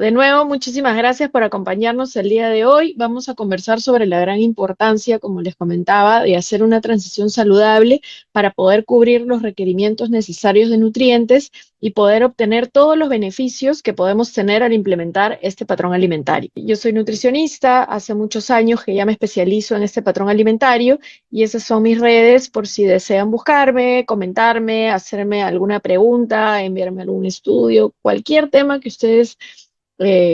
de nuevo, muchísimas gracias por acompañarnos el día de hoy. Vamos a conversar sobre la gran importancia, como les comentaba, de hacer una transición saludable para poder cubrir los requerimientos necesarios de nutrientes y poder obtener todos los beneficios que podemos tener al implementar este patrón alimentario. Yo soy nutricionista, hace muchos años que ya me especializo en este patrón alimentario y esas son mis redes por si desean buscarme, comentarme, hacerme alguna pregunta, enviarme algún estudio, cualquier tema que ustedes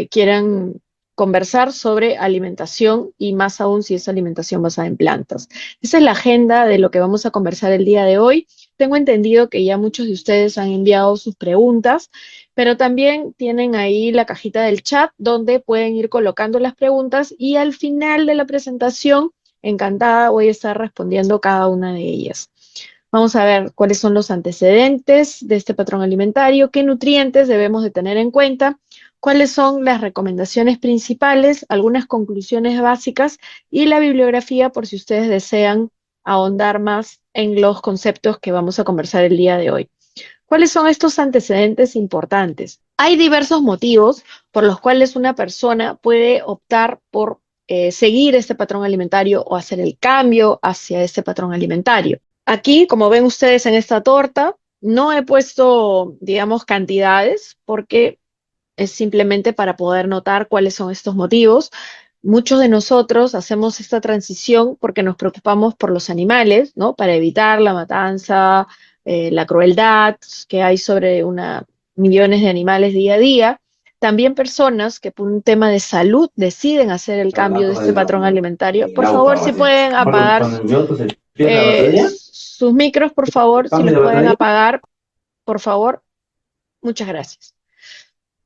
quieran conversar sobre alimentación y más aún si es alimentación basada en plantas. Esa es la agenda de lo que vamos a conversar el día de hoy. Tengo entendido que ya muchos de ustedes han enviado sus preguntas, pero también tienen ahí la cajita del chat donde pueden ir colocando las preguntas y al final de la presentación, encantada, voy a estar respondiendo cada una de ellas. Vamos a ver cuáles son los antecedentes de este patrón alimentario, qué nutrientes debemos de tener en cuenta, cuáles son las recomendaciones principales, algunas conclusiones básicas y la bibliografía por si ustedes desean ahondar más en los conceptos que vamos a conversar el día de hoy. ¿Cuáles son estos antecedentes importantes? Hay diversos motivos por los cuales una persona puede optar por seguir este patrón alimentario o hacer el cambio hacia este patrón alimentario. Aquí, como ven ustedes en esta torta, no he puesto, digamos, cantidades porque es simplemente para poder notar cuáles son estos motivos. Muchos de nosotros hacemos esta transición porque nos preocupamos por los animales, ¿no? Para evitar la matanza, la crueldad que hay sobre millones de animales día a día. También personas que por un tema de salud deciden hacer el cambio de este patrón alimentario. Por favor, si pueden apagar sus micros, por favor, si los pueden apagar, por favor. Muchas gracias.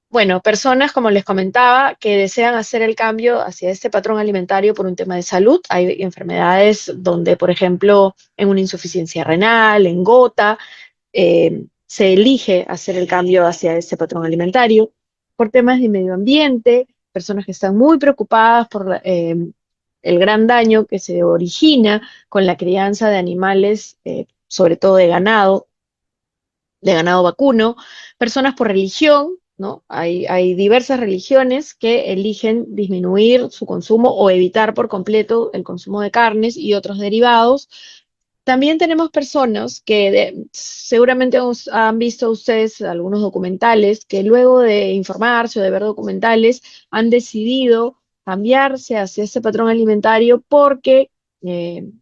Bueno, personas, como les comentaba, que desean hacer el cambio hacia este patrón alimentario por un tema de salud. Hay enfermedades donde, por ejemplo, en una insuficiencia renal, en gota, se elige hacer el cambio hacia este patrón alimentario. Por temas de medio ambiente, personas que están muy preocupadas por el gran daño que se origina con la crianza de animales, sobre todo de ganado vacuno, personas por religión, ¿no? Hay diversas religiones que eligen disminuir su consumo o evitar por completo el consumo de carnes y otros derivados. También tenemos personas que seguramente han visto ustedes algunos documentales que luego de informarse o de ver documentales han decidido cambiarse hacia este patrón alimentario porque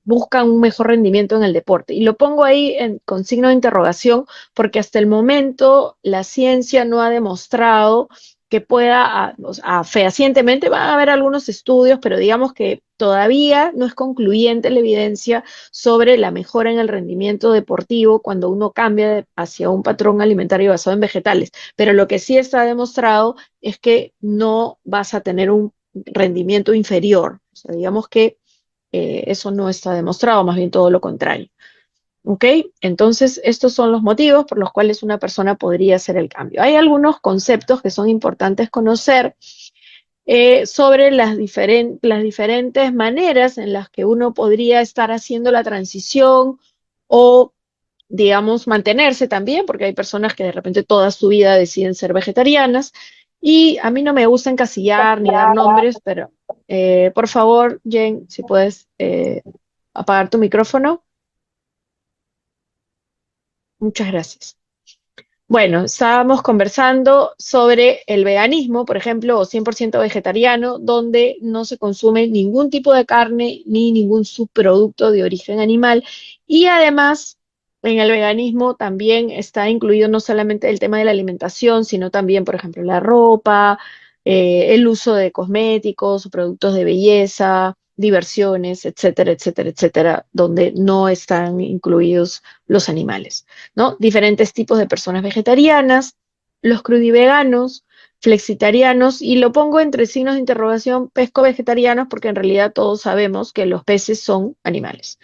buscan un mejor rendimiento en el deporte. Y lo pongo ahí con signo de interrogación porque hasta el momento la ciencia no ha demostrado que pueda, o sea, fehacientemente, van a haber algunos estudios, pero digamos que todavía no es concluyente la evidencia sobre la mejora en el rendimiento deportivo cuando uno cambia hacia un patrón alimentario basado en vegetales. Pero lo que sí está demostrado es que no vas a tener un rendimiento inferior. O sea, digamos que eso no está demostrado, más bien todo lo contrario. ¿Ok? Entonces, estos son los motivos por los cuales una persona podría hacer el cambio. Hay algunos conceptos que son importantes conocer sobre las diferentes maneras en las que uno podría estar haciendo la transición o, digamos, mantenerse también, porque hay personas que de repente toda su vida deciden ser vegetarianas. Y a mí no me gusta encasillar ni dar nombres, pero por favor, Jen, si puedes apagar tu micrófono. Muchas gracias. Bueno, estábamos conversando sobre el veganismo, por ejemplo, o 100% vegetariano, donde no se consume ningún tipo de carne ni ningún subproducto de origen animal. Y además, en el veganismo también está incluido no solamente el tema de la alimentación, sino también, por ejemplo, la ropa, el uso de cosméticos o productos de belleza, diversiones, etcétera, etcétera, etcétera, donde no están incluidos los animales, ¿no? Diferentes tipos de personas vegetarianas, los crudiveganos, flexitarianos, y lo pongo entre signos de interrogación pesco-vegetarianos porque en realidad todos sabemos que los peces son animales.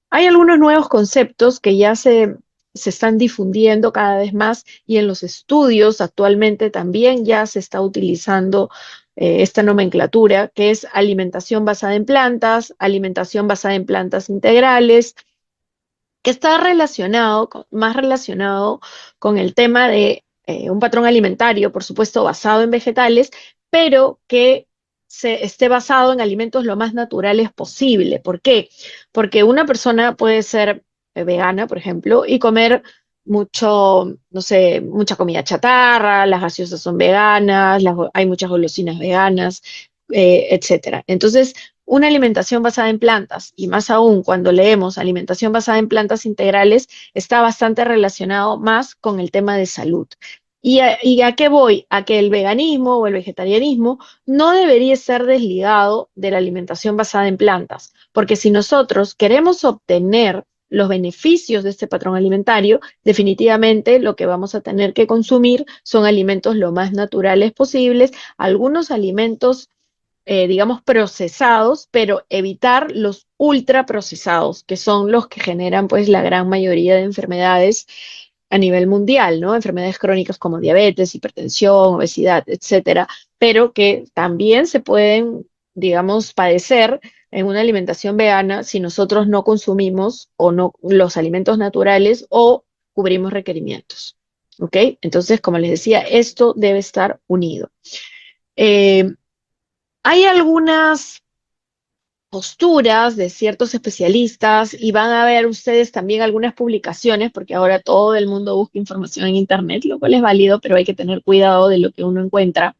Hay algunos nuevos conceptos que ya se están difundiendo cada vez más y en los estudios actualmente también ya se está utilizando esta nomenclatura, que es alimentación basada en plantas, alimentación basada en plantas integrales, que está más relacionado con el tema de un patrón alimentario, por supuesto, basado en vegetales, pero que esté basado en alimentos lo más naturales posible. ¿Por qué? Porque una persona puede ser vegana, por ejemplo, y comer mucho, no sé, mucha comida chatarra, las gaseosas son veganas, hay muchas golosinas veganas, etcétera. Entonces, una alimentación basada en plantas, y más aún cuando leemos alimentación basada en plantas integrales, está bastante relacionado más con el tema de salud. ¿Y a qué voy? A que el veganismo o el vegetarianismo no debería ser desligado de la alimentación basada en plantas, porque si nosotros queremos obtener los beneficios de este patrón alimentario, definitivamente lo que vamos a tener que consumir son alimentos lo más naturales posibles, algunos alimentos, digamos, procesados, pero evitar los ultraprocesados, que son los que generan pues la gran mayoría de enfermedades a nivel mundial, ¿no? Enfermedades crónicas como diabetes, hipertensión, obesidad, etcétera, pero que también se pueden, digamos, padecer en una alimentación vegana si nosotros no consumimos o no los alimentos naturales o cubrimos requerimientos. ¿Ok? Entonces, como les decía, esto debe estar unido. Eh, Hay algunas posturas de ciertos especialistas y van a ver ustedes también algunas publicaciones, porque ahora todo el mundo busca información en Internet, lo cual es válido, pero hay que tener cuidado de lo que uno encuentra.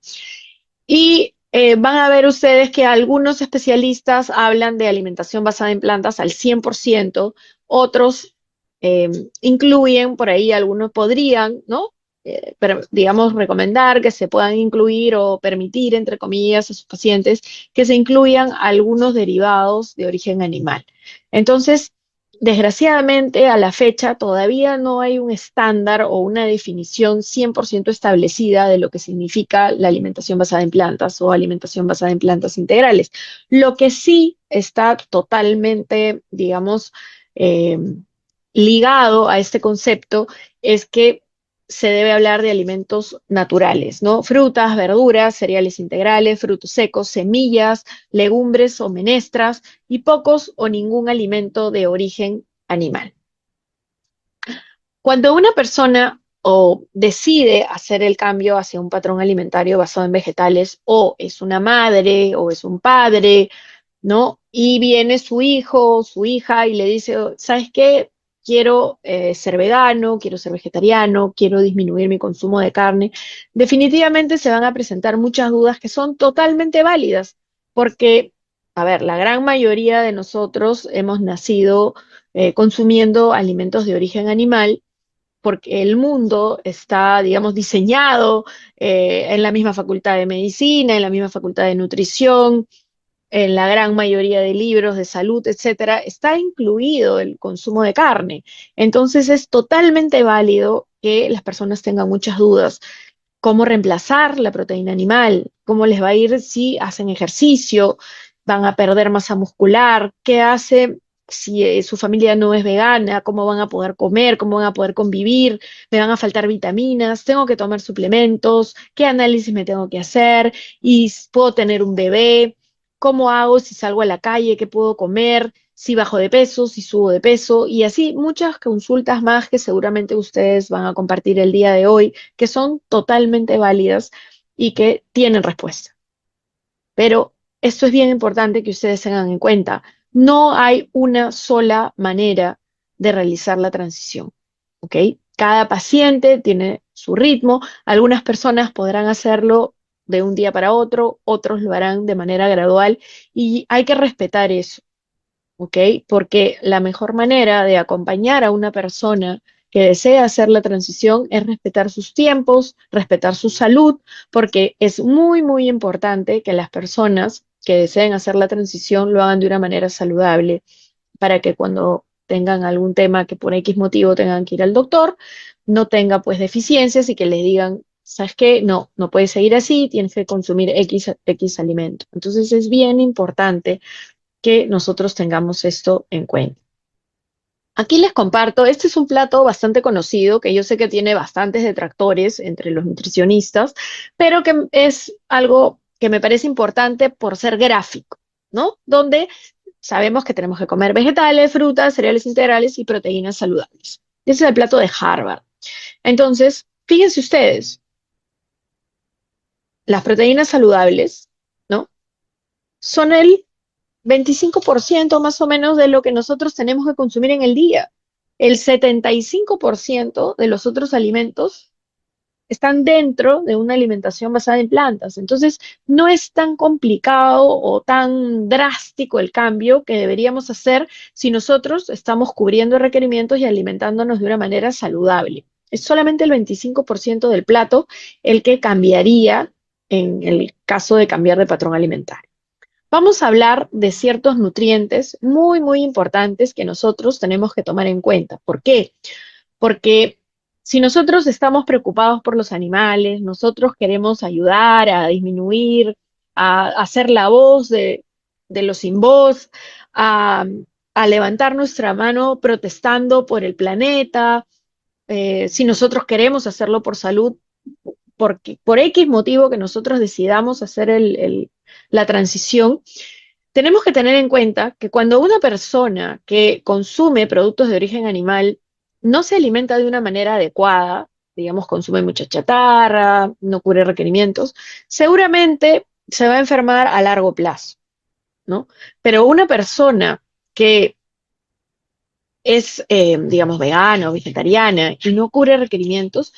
Y van a ver ustedes que algunos especialistas hablan de alimentación basada en plantas al 100%, otros eh, incluyen por ahí, algunos podrían, ¿no? Pero, digamos, recomendar que se puedan incluir o permitir, entre comillas, a sus pacientes que se incluyan algunos derivados de origen animal. Entonces, desgraciadamente, a la fecha todavía no hay un estándar o una definición 100% establecida de lo que significa la alimentación basada en plantas o alimentación basada en plantas integrales. Lo que sí está totalmente, digamos, eh, ligado a este concepto es que se debe hablar de alimentos naturales, ¿no? Frutas, verduras, cereales integrales, frutos secos, semillas, legumbres o menestras y pocos o ningún alimento de origen animal. Cuando una persona o decide hacer el cambio hacia un patrón alimentario basado en vegetales, o es una madre o es un padre, ¿no? Y viene su hijo o su hija y le dice, ¿sabes qué? Quiero ser vegano, quiero ser vegetariano, quiero disminuir mi consumo de carne. Definitivamente se van a presentar muchas dudas que son totalmente válidas, porque, a ver, la gran mayoría de nosotros hemos nacido consumiendo alimentos de origen animal porque el mundo está, digamos, diseñado en la misma facultad de medicina, en la misma facultad de nutrición, en la gran mayoría de libros de salud, etcétera, está incluido el consumo de carne. Entonces es totalmente válido que las personas tengan muchas dudas. ¿Cómo reemplazar la proteína animal? ¿Cómo les va a ir si hacen ejercicio? ¿Van a perder masa muscular? ¿Qué hace si su familia no es vegana? ¿Cómo van a poder comer? ¿Cómo van a poder convivir? ¿Me van a faltar vitaminas? ¿Tengo que tomar suplementos? ¿Qué análisis me tengo que hacer? ¿Y puedo tener un bebé? ¿Cómo hago si salgo a la calle? ¿Qué puedo comer? Si bajo de peso, si subo de peso, y así muchas consultas más que seguramente ustedes van a compartir el día de hoy, que son totalmente válidas y que tienen respuesta. Pero esto es bien importante que ustedes tengan en cuenta. No hay una sola manera de realizar la transición, ¿ok? Cada paciente tiene su ritmo. Algunas personas podrán hacerlo de un día para otro, otros lo harán de manera gradual y hay que respetar eso. ¿Ok? Porque la mejor manera de acompañar a una persona que desea hacer la transición es respetar sus tiempos, respetar su salud, porque es muy, muy importante que las personas que deseen hacer la transición lo hagan de una manera saludable, para que cuando tengan algún tema que por X motivo tengan que ir al doctor, no tenga pues deficiencias y que les digan, ¿sabes qué? No, no puedes seguir así, tienes que consumir X alimento. Entonces es bien importante que nosotros tengamos esto en cuenta. Aquí les comparto, este es un plato bastante conocido, que yo sé que tiene bastantes detractores entre los nutricionistas, pero que es algo que me parece importante por ser gráfico, ¿no? Donde sabemos que tenemos que comer vegetales, frutas, cereales integrales y proteínas saludables. Ese es el plato de Harvard. Entonces, Fíjense ustedes, las proteínas saludables, ¿no? Son el 25% más o menos de lo que nosotros tenemos que consumir en el día. El 75% de los otros alimentos están dentro de una alimentación basada en plantas. Entonces, no es tan complicado o tan drástico el cambio que deberíamos hacer si nosotros estamos cubriendo requerimientos y alimentándonos de una manera saludable. Es solamente el 25% del plato el que cambiaría en el caso de cambiar de patrón alimentario. Vamos a hablar de ciertos nutrientes muy, muy importantes que nosotros tenemos que tomar en cuenta. ¿Por qué? Porque si nosotros estamos preocupados por los animales, nosotros queremos ayudar a disminuir, a hacer la voz de los sin voz, a, a levantar nuestra mano protestando por el planeta, si nosotros queremos hacerlo por salud, porque por X motivo que nosotros decidamos hacer la transición, tenemos que tener en cuenta que cuando una persona que consume productos de origen animal no se alimenta de una manera adecuada, digamos, consume mucha chatarra, no cubre requerimientos, seguramente se va a enfermar a largo plazo, ¿no? Pero una persona que es, digamos, vegana o vegetariana y no cubre requerimientos,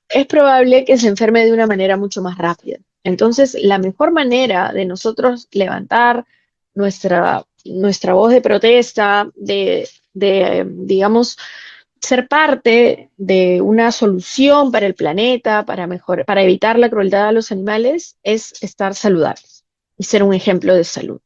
es probable que se enferme de una manera mucho más rápida. Entonces, la mejor manera de nosotros levantar nuestra voz de protesta, digamos, ser parte de una solución para el planeta, para evitar la crueldad a los animales, es estar saludables y ser un ejemplo de salud.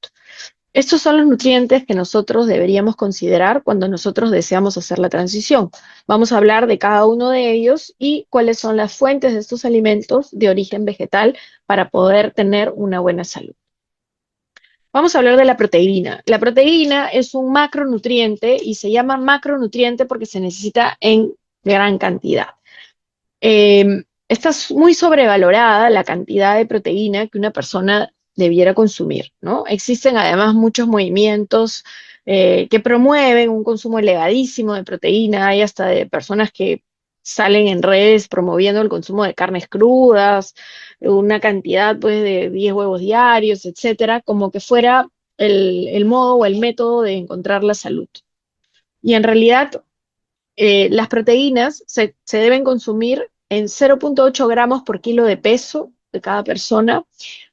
Estos son los nutrientes que nosotros deberíamos considerar cuando nosotros deseamos hacer la transición. Vamos a hablar de cada uno de ellos y cuáles son las fuentes de estos alimentos de origen vegetal para poder tener una buena salud. Vamos a hablar de la proteína. La proteína es un macronutriente y se llama macronutriente porque se necesita en gran cantidad. Está muy sobrevalorada la cantidad de proteína que una persona debiera consumir, ¿no? Existen además muchos movimientos que promueven un consumo elevadísimo de proteína. Hay hasta de personas que salen en redes promoviendo el consumo de carnes crudas, una cantidad pues de 10 huevos diarios, etcétera, como que fuera el modo o el método de encontrar la salud. Y en realidad las proteínas se deben consumir en 0,8 gramos por kilo de peso de cada persona.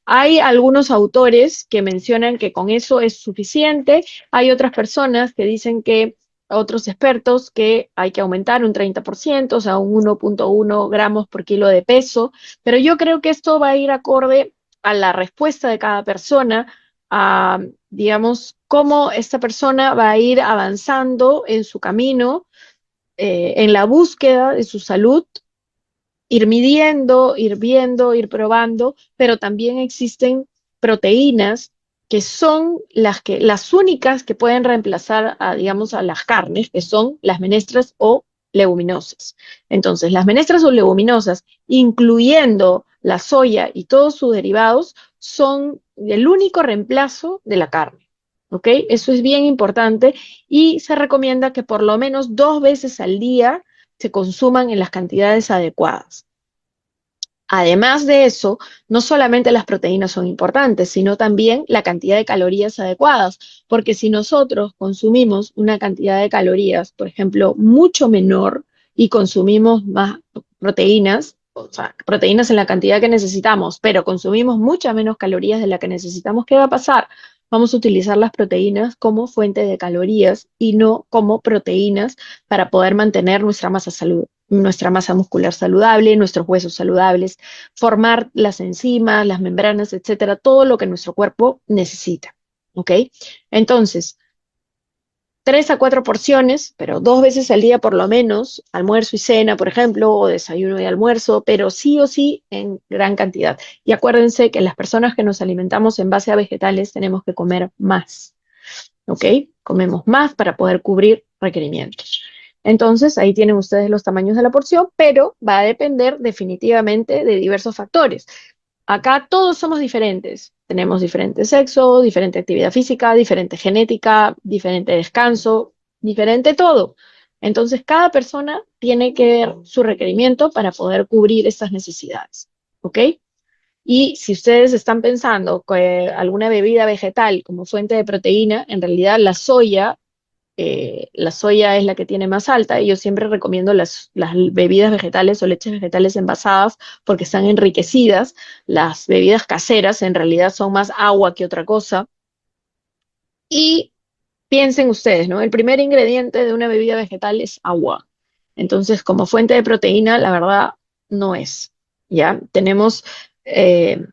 Hay algunos autores que mencionan que con eso es suficiente. Hay otras personas que dicen que, otros expertos, que hay que aumentar un 30%, o sea, un 1,1 gramos por kilo de peso. Pero yo creo que esto va a ir acorde a la respuesta de cada persona, a, digamos, cómo esta persona va a ir avanzando en su camino, en la búsqueda de su salud, ir midiendo, ir viendo, ir probando, pero también existen proteínas que son las únicas que pueden reemplazar a, digamos, a las carnes, que son las menestras o leguminosas. Entonces, las menestras o leguminosas, incluyendo la soya y todos sus derivados, son el único reemplazo de la carne. ¿Ok? Eso es bien importante y se recomienda que por lo menos 2 veces al día se consuman en las cantidades adecuadas. Además de eso, no solamente las proteínas son importantes, sino también la cantidad de calorías adecuadas, porque si nosotros consumimos una cantidad de calorías, por ejemplo, mucho menor y consumimos más proteínas, o sea, proteínas en la cantidad que necesitamos, pero consumimos muchas menos calorías de la que necesitamos, ¿qué va a pasar? Vamos a utilizar las proteínas como fuente de calorías y no como proteínas para poder mantener nuestra masa muscular saludable, nuestros huesos saludables, formar las enzimas, las membranas, etcétera, todo lo que nuestro cuerpo necesita. ¿Ok? Entonces, 3 a 4 porciones, pero 2 veces al día por lo menos, almuerzo y cena, por ejemplo, o desayuno y almuerzo, pero sí o sí en gran cantidad. Y acuérdense que las personas que nos alimentamos en base a vegetales tenemos que comer más, ¿ok? Comemos más para poder cubrir requerimientos. Entonces, ahí tienen ustedes los tamaños de la porción, pero va a depender definitivamente de diversos factores. Acá todos somos diferentes. Tenemos diferente sexo, diferente actividad física, diferente genética, diferente descanso, diferente todo. Entonces, cada persona tiene que ver su requerimiento para poder cubrir estas necesidades, ¿ok? Y si ustedes están pensando que alguna bebida vegetal como fuente de proteína, en realidad la soya es la que tiene más alta, y yo siempre recomiendo las bebidas vegetales o leches vegetales envasadas porque están enriquecidas. Las bebidas caseras en realidad son más agua que otra cosa. Y piensen ustedes, ¿no? El primer ingrediente de una bebida vegetal es agua. Entonces, como fuente de proteína, la verdad, no es. ¿Ya? Tenemos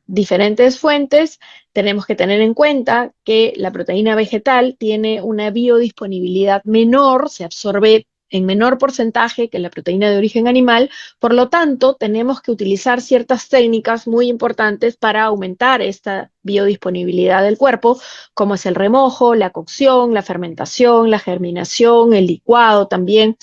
diferentes fuentes. Tenemos que tener en cuenta que la proteína vegetal tiene una biodisponibilidad menor, se absorbe en menor porcentaje que la proteína de origen animal. Por lo tanto, tenemos que utilizar ciertas técnicas muy importantes para aumentar esta biodisponibilidad del cuerpo, como es el remojo, la cocción, la fermentación, la germinación, el licuado también,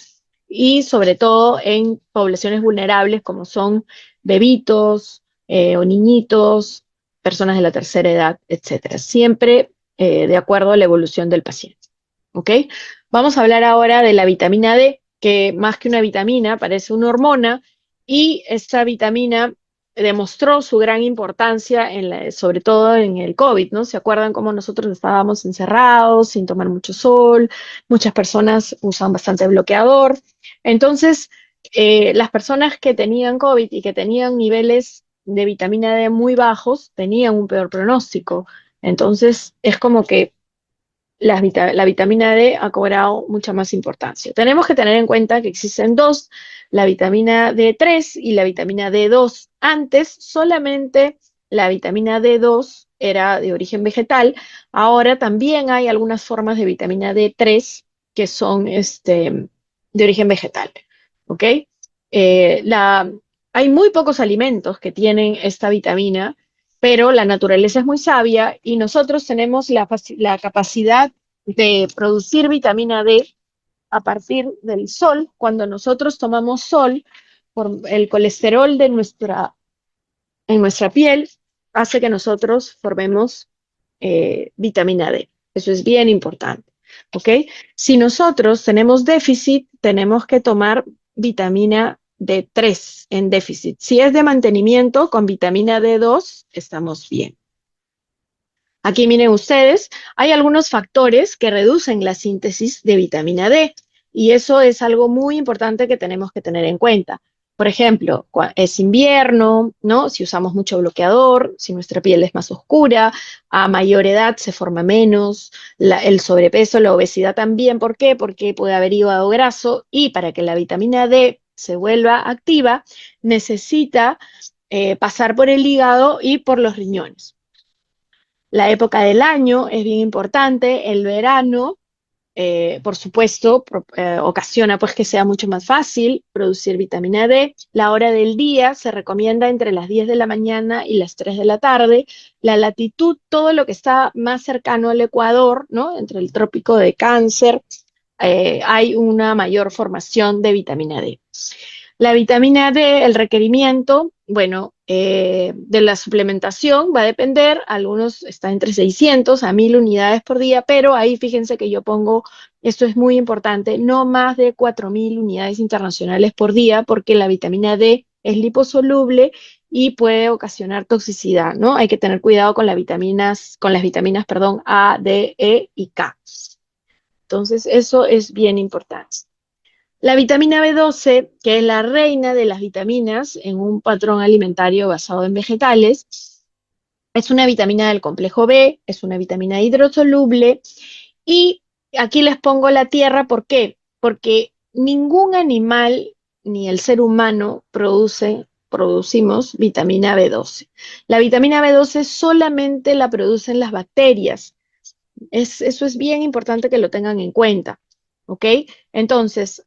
y sobre todo en poblaciones vulnerables como son bebitos o niñitos, personas de la tercera edad, etcétera. Siempre de acuerdo a la evolución del paciente. ¿Ok? Vamos a hablar ahora de la vitamina D, que más que una vitamina parece una hormona, y esta vitamina demostró su gran importancia sobre todo en el COVID, ¿no? ¿Se acuerdan cómo nosotros estábamos encerrados, sin tomar mucho sol? Muchas personas usan bastante bloqueador. Entonces, las personas que tenían COVID y que tenían niveles de vitamina D muy bajos, tenían un peor pronóstico. Entonces, es como que la vitamina D ha cobrado mucha más importancia. Tenemos que tener en cuenta que existen dos, la vitamina D3 y la vitamina D2. Antes solamente la vitamina D2 era de origen vegetal, ahora también hay algunas formas de vitamina D3 que son de origen vegetal, ¿ok? Eh, la, Hay muy pocos alimentos que tienen esta vitamina, pero la naturaleza es muy sabia y nosotros tenemos la capacidad de producir vitamina D a partir del sol. Cuando nosotros tomamos sol, por el colesterol en nuestra piel hace que nosotros formemos vitamina D. Eso es bien importante, ¿ok? Si nosotros tenemos déficit, tenemos que tomar vitamina D3 en déficit. Si es de mantenimiento con vitamina D2, estamos bien. Aquí miren ustedes, hay algunos factores que reducen la síntesis de vitamina D y eso es algo muy importante que tenemos que tener en cuenta. Por ejemplo, es invierno, ¿no? Si usamos mucho bloqueador, si nuestra piel es más oscura, a mayor edad se forma menos, el sobrepeso, la obesidad también. ¿Por qué? Porque puede haber hígado graso y para que la vitamina D se vuelva activa, necesita pasar por el hígado y por los riñones. La época del año es bien importante, el verano, por supuesto, ocasiona pues que sea mucho más fácil producir vitamina D. La hora del día se recomienda entre las 10 de la mañana y las 3 de la tarde. La latitud, todo lo que está más cercano al Ecuador, ¿no? Entre el trópico de Cáncer, hay una mayor formación de vitamina D. La vitamina D, el requerimiento, bueno, de la suplementación va a depender, algunos están entre 600 a 1000 unidades por día, pero ahí fíjense que yo pongo, esto es muy importante, no más de 4000 unidades internacionales por día, porque la vitamina D es liposoluble y puede ocasionar toxicidad, ¿no? Hay que tener cuidado con las vitaminas, perdón, A, D, E y K. Entonces, eso es bien importante. La vitamina B12, que es la reina de las vitaminas en un patrón alimentario basado en vegetales, es una vitamina del complejo B, es una vitamina hidrosoluble y aquí les pongo la tierra, ¿por qué? Porque ningún animal ni el ser humano producimos vitamina B12. La vitamina B12 solamente la producen las bacterias. Eso es bien importante que lo tengan en cuenta, ¿ok? Entonces,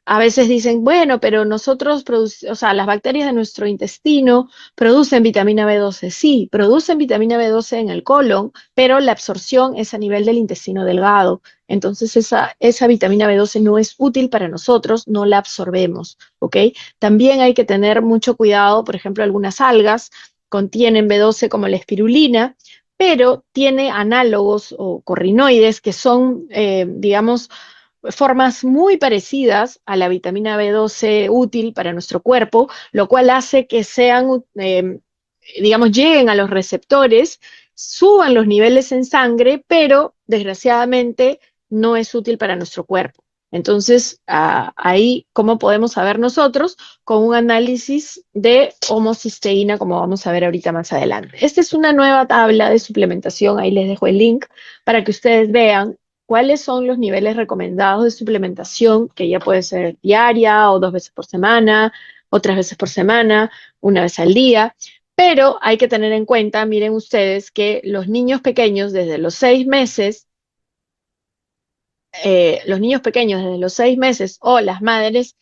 a veces dicen, bueno, pero nosotros o sea, las bacterias de nuestro intestino producen vitamina B12. Sí, producen vitamina B12 en el colon, pero la absorción es a nivel del intestino delgado. Entonces, esa vitamina B12 no es útil para nosotros, no la absorbemos, ¿ok? También hay que tener mucho cuidado, por ejemplo, algunas algas contienen B12 como la espirulina, pero tiene análogos o corrinoides que son, digamos, formas muy parecidas a la vitamina B12 útil para nuestro cuerpo, lo cual hace que sean, digamos, lleguen a los receptores, suban los niveles en sangre, pero desgraciadamente no es útil para nuestro cuerpo. Entonces, ahí, ¿cómo podemos saber nosotros? Con un análisis de homocisteína, como vamos a ver ahorita más adelante. Esta es una nueva tabla de suplementación, ahí les dejo el link para que ustedes vean cuáles son los niveles recomendados de suplementación, que ya puede ser diaria o 2 veces por semana, o 3 veces por semana, una vez al día. Pero hay que tener en cuenta, miren ustedes, que los niños pequeños desde los 6 meses, o las madres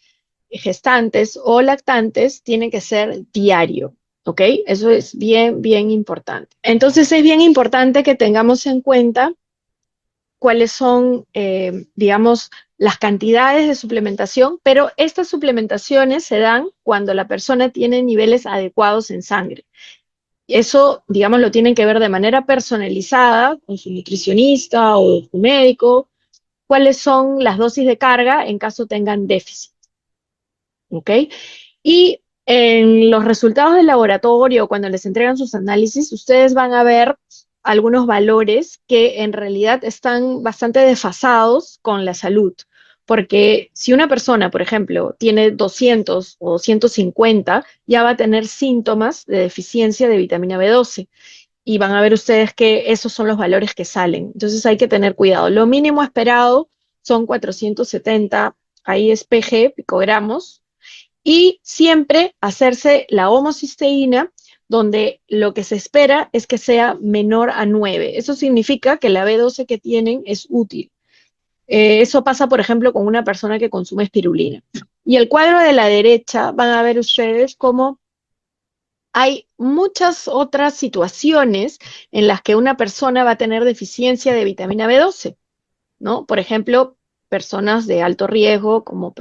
gestantes o lactantes tienen que ser diario, ¿ok? Eso es bien, bien importante. Entonces es bien importante que tengamos en cuenta cuáles son, digamos, las cantidades de suplementación, pero estas suplementaciones se dan cuando la persona tiene niveles adecuados en sangre. Eso, digamos, lo tienen que ver de manera personalizada con su nutricionista o su médico, cuáles son las dosis de carga en caso tengan déficit, ¿ok? Y en los resultados del laboratorio, cuando les entregan sus análisis, ustedes van a ver algunos valores que en realidad están bastante desfasados con la salud. Porque si una persona, por ejemplo, tiene 200 o 250, ya va a tener síntomas de deficiencia de vitamina B12. Y van a ver ustedes que esos son los valores que salen. Entonces hay que tener cuidado. Lo mínimo esperado son 470 ISPG, picogramos, y siempre hacerse la homocisteína, donde lo que se espera es que sea menor a 9. Eso significa que la B12 que tienen es útil. Eso pasa, por ejemplo, con una persona que consume espirulina. Y el cuadro de la derecha van a ver ustedes cómo hay muchas otras situaciones en las que una persona va a tener deficiencia de vitamina B12, ¿no? Por ejemplo, personas de alto riesgo como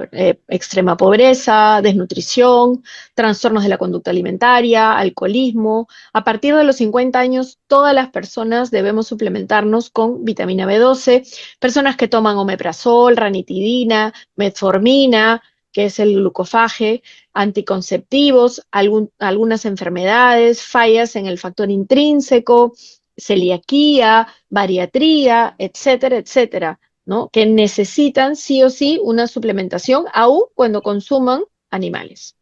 extrema pobreza, desnutrición, trastornos de la conducta alimentaria, alcoholismo. A partir de los 50 años, todas las personas debemos suplementarnos con vitamina B12. Personas que toman omeprazol, ranitidina, metformina, que es el glucofage, anticonceptivos, algunas enfermedades, fallas en el factor intrínseco, celiaquía, bariatría, etcétera, etcétera, ¿no? Que necesitan sí o sí una suplementación, aun cuando consuman animales.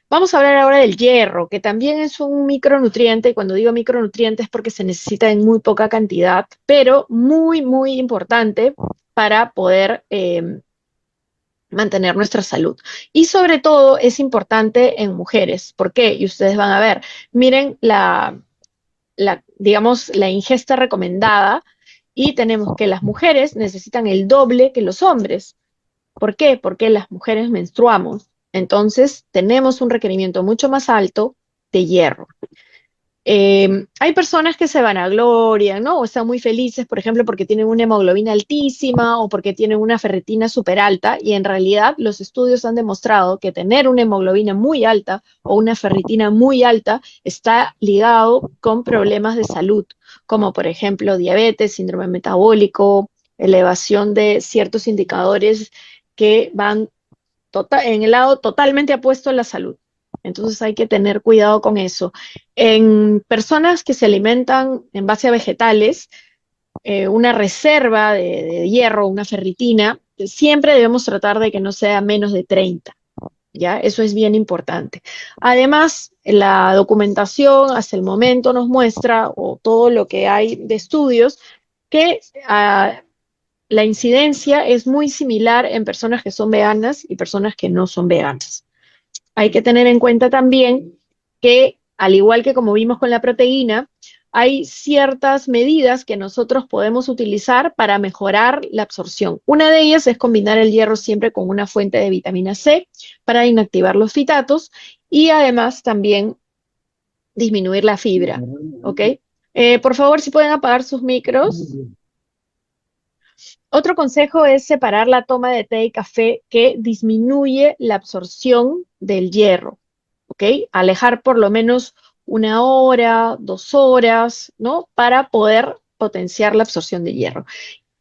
Vamos a hablar ahora del hierro, que también es un micronutriente, y cuando digo micronutriente es porque se necesita en muy poca cantidad, pero muy, muy importante para poder mantener nuestra salud. Y sobre todo es importante en mujeres. ¿Por qué? Y ustedes van a ver, miren digamos, la ingesta recomendada, y tenemos que las mujeres necesitan el doble que los hombres. ¿Por qué? Porque las mujeres menstruamos. Entonces, tenemos un requerimiento mucho más alto de hierro. Hay personas que se vanaglorian, ¿no? O están muy felices, por ejemplo, porque tienen una hemoglobina altísima o porque tienen una ferritina súper alta, y en realidad los estudios han demostrado que tener una hemoglobina muy alta o una ferritina muy alta está ligado con problemas de salud, como por ejemplo diabetes, síndrome metabólico, elevación de ciertos indicadores que van en el lado totalmente opuesto a la salud. Entonces hay que tener cuidado con eso. En personas que se alimentan en base a vegetales, una reserva de hierro, una ferritina, siempre debemos tratar de que no sea menos de 30. ¿Ya? Eso es bien importante. Además, la documentación hasta el momento nos muestra, o todo lo que hay de estudios, que la incidencia es muy similar en personas que son veganas y personas que no son veganas. Hay que tener en cuenta también que, al igual que como vimos con la proteína, hay ciertas medidas que nosotros podemos utilizar para mejorar la absorción. Una de ellas es combinar el hierro siempre con una fuente de vitamina C para inactivar los fitatos, y además también disminuir la fibra, ¿ok? Por favor, si pueden apagar sus micros. Otro consejo es separar la toma de té y café, que disminuye la absorción del hierro, ¿ok? Alejar por lo menos 1 hora, 2 horas, ¿no? Para poder potenciar la absorción de hierro.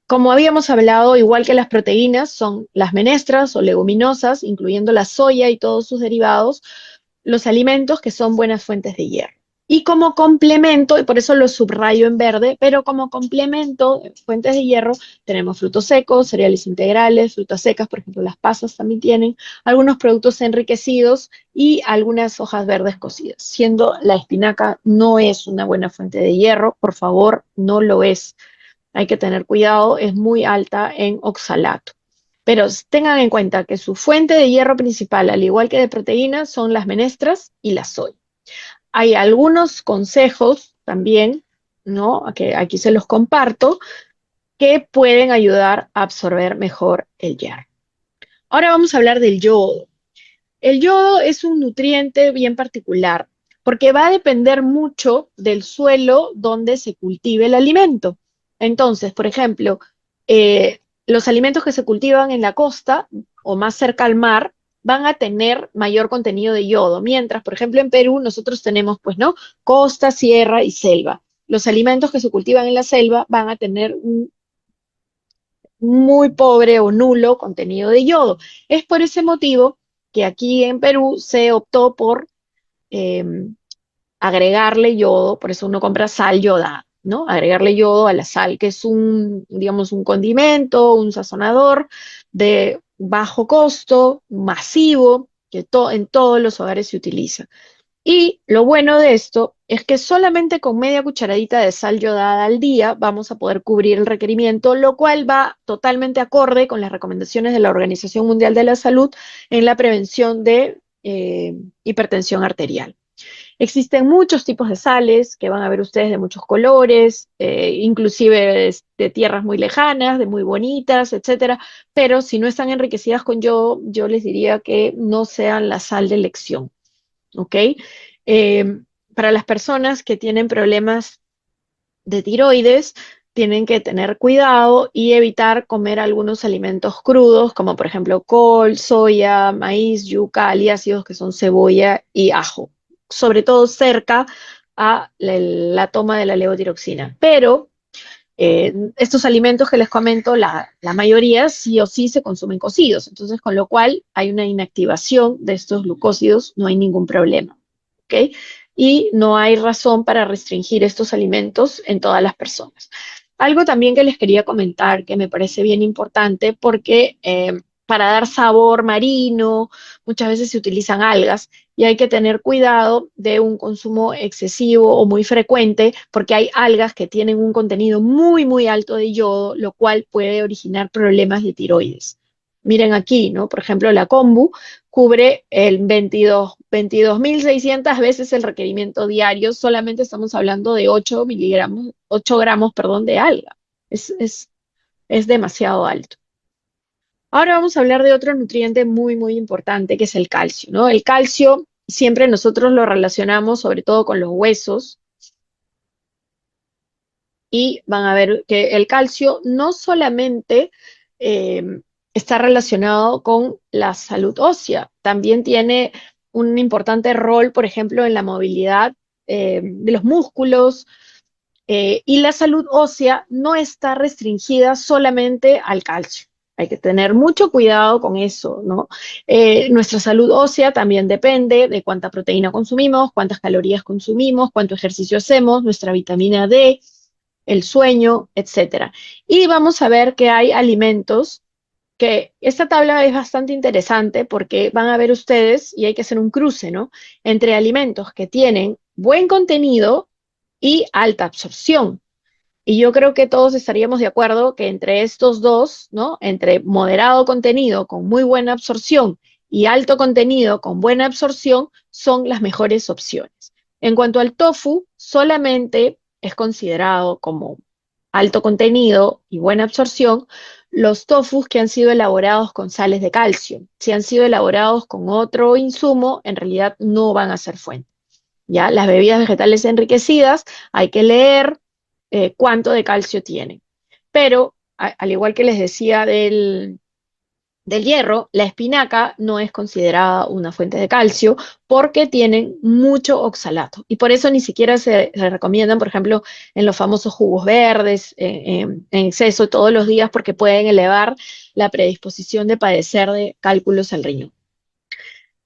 Como habíamos hablado, igual que las proteínas, son las menestras o leguminosas, incluyendo la soya y todos sus derivados, los alimentos que son buenas fuentes de hierro. Y como complemento, y por eso lo subrayo en verde, pero como complemento, fuentes de hierro, tenemos frutos secos, cereales integrales, frutas secas, por ejemplo, las pasas también tienen, algunos productos enriquecidos y algunas hojas verdes cocidas. Siendo la espinaca no es una buena fuente de hierro, por favor, no lo es. Hay que tener cuidado, es muy alta en oxalato. Pero tengan en cuenta que su fuente de hierro principal, al igual que de proteínas, son las menestras y la soya. Hay algunos consejos también, ¿no? Que aquí se los comparto, que pueden ayudar a absorber mejor el hierro. Ahora vamos a hablar del yodo. El yodo es un nutriente bien particular porque va a depender mucho del suelo donde se cultive el alimento. Entonces, por ejemplo, los alimentos que se cultivan en la costa o más cerca al mar van a tener mayor contenido de yodo, mientras, por ejemplo, en Perú nosotros tenemos, pues, ¿no? Costa, sierra y selva. Los alimentos que se cultivan en la selva van a tener un muy pobre o nulo contenido de yodo. Es por ese motivo que aquí en Perú se optó por eh, agregarle yodo, por eso uno compra sal yodada, ¿no? Agregarle yodo a la sal, que es un, digamos, un condimento, un sazonador de bajo costo, masivo, que en todos los hogares se utiliza. Y lo bueno de esto es que solamente con media cucharadita de sal yodada al día vamos a poder cubrir el requerimiento, lo cual va totalmente acorde con las recomendaciones de la Organización Mundial de la Salud en la prevención de hipertensión arterial. Existen muchos tipos de sales que van a ver ustedes de muchos colores, inclusive de tierras muy lejanas, de muy bonitas, etcétera, pero si no están enriquecidas con yodo, yo les diría que no sean la sal de elección. ¿Ok? Eh, para las personas que tienen problemas de tiroides, tienen que tener cuidado y evitar comer algunos alimentos crudos, como por ejemplo col, soya, maíz, yuca, aliácidos que son cebolla y ajo, sobre todo cerca a la toma de la levotiroxina. Pero estos alimentos que les comento, la mayoría sí o sí se consumen cocidos, entonces con lo cual hay una inactivación de estos glucósidos, no hay ningún problema. ¿Ok? Y no hay razón para restringir estos alimentos en todas las personas. Algo también que les quería comentar que me parece bien importante porque para dar sabor marino muchas veces se utilizan algas y hay que tener cuidado de un consumo excesivo o muy frecuente porque hay algas que tienen un contenido muy, muy alto de yodo, lo cual puede originar problemas de tiroides. Miren aquí, ¿no? Por ejemplo, la kombu cubre el 22.600 veces el requerimiento diario, solamente estamos hablando de 8 miligramos, 8 gramos, perdón, de alga. Es, es, es demasiado alto. Ahora vamos a hablar de otro nutriente muy, muy importante, que es el calcio, ¿no? El calcio siempre nosotros lo relacionamos sobre todo con los huesos y van a ver que el calcio no solamente eh, está relacionado con la salud ósea, también tiene un importante rol, por ejemplo, en la movilidad de los músculos, y la salud ósea no está restringida solamente al calcio. Hay que tener mucho cuidado con eso, ¿no? Nuestra salud ósea también depende de cuánta proteína consumimos, cuántas calorías consumimos, cuánto ejercicio hacemos, nuestra vitamina D, el sueño, etcétera. Y vamos a ver que hay alimentos que esta tabla es bastante interesante porque van a ver ustedes, y hay que hacer un cruce, ¿no? Entre alimentos que tienen buen contenido y alta absorción. Y yo creo que todos estaríamos de acuerdo que entre estos dos, ¿no? Entre moderado contenido con muy buena absorción y alto contenido con buena absorción, son las mejores opciones. En cuanto al tofu, solamente es considerado como alto contenido y buena absorción los tofus que han sido elaborados con sales de calcio. Si han sido elaborados con otro insumo, en realidad no van a ser fuente. ¿Ya? Las bebidas vegetales enriquecidas, hay que leer cuánto de calcio tienen. Pero, al igual que les decía del hierro, la espinaca no es considerada una fuente de calcio porque tienen mucho oxalato y por eso ni siquiera se recomiendan, por ejemplo, en los famosos jugos verdes en exceso todos los días porque pueden elevar la predisposición de padecer de cálculos al riñón.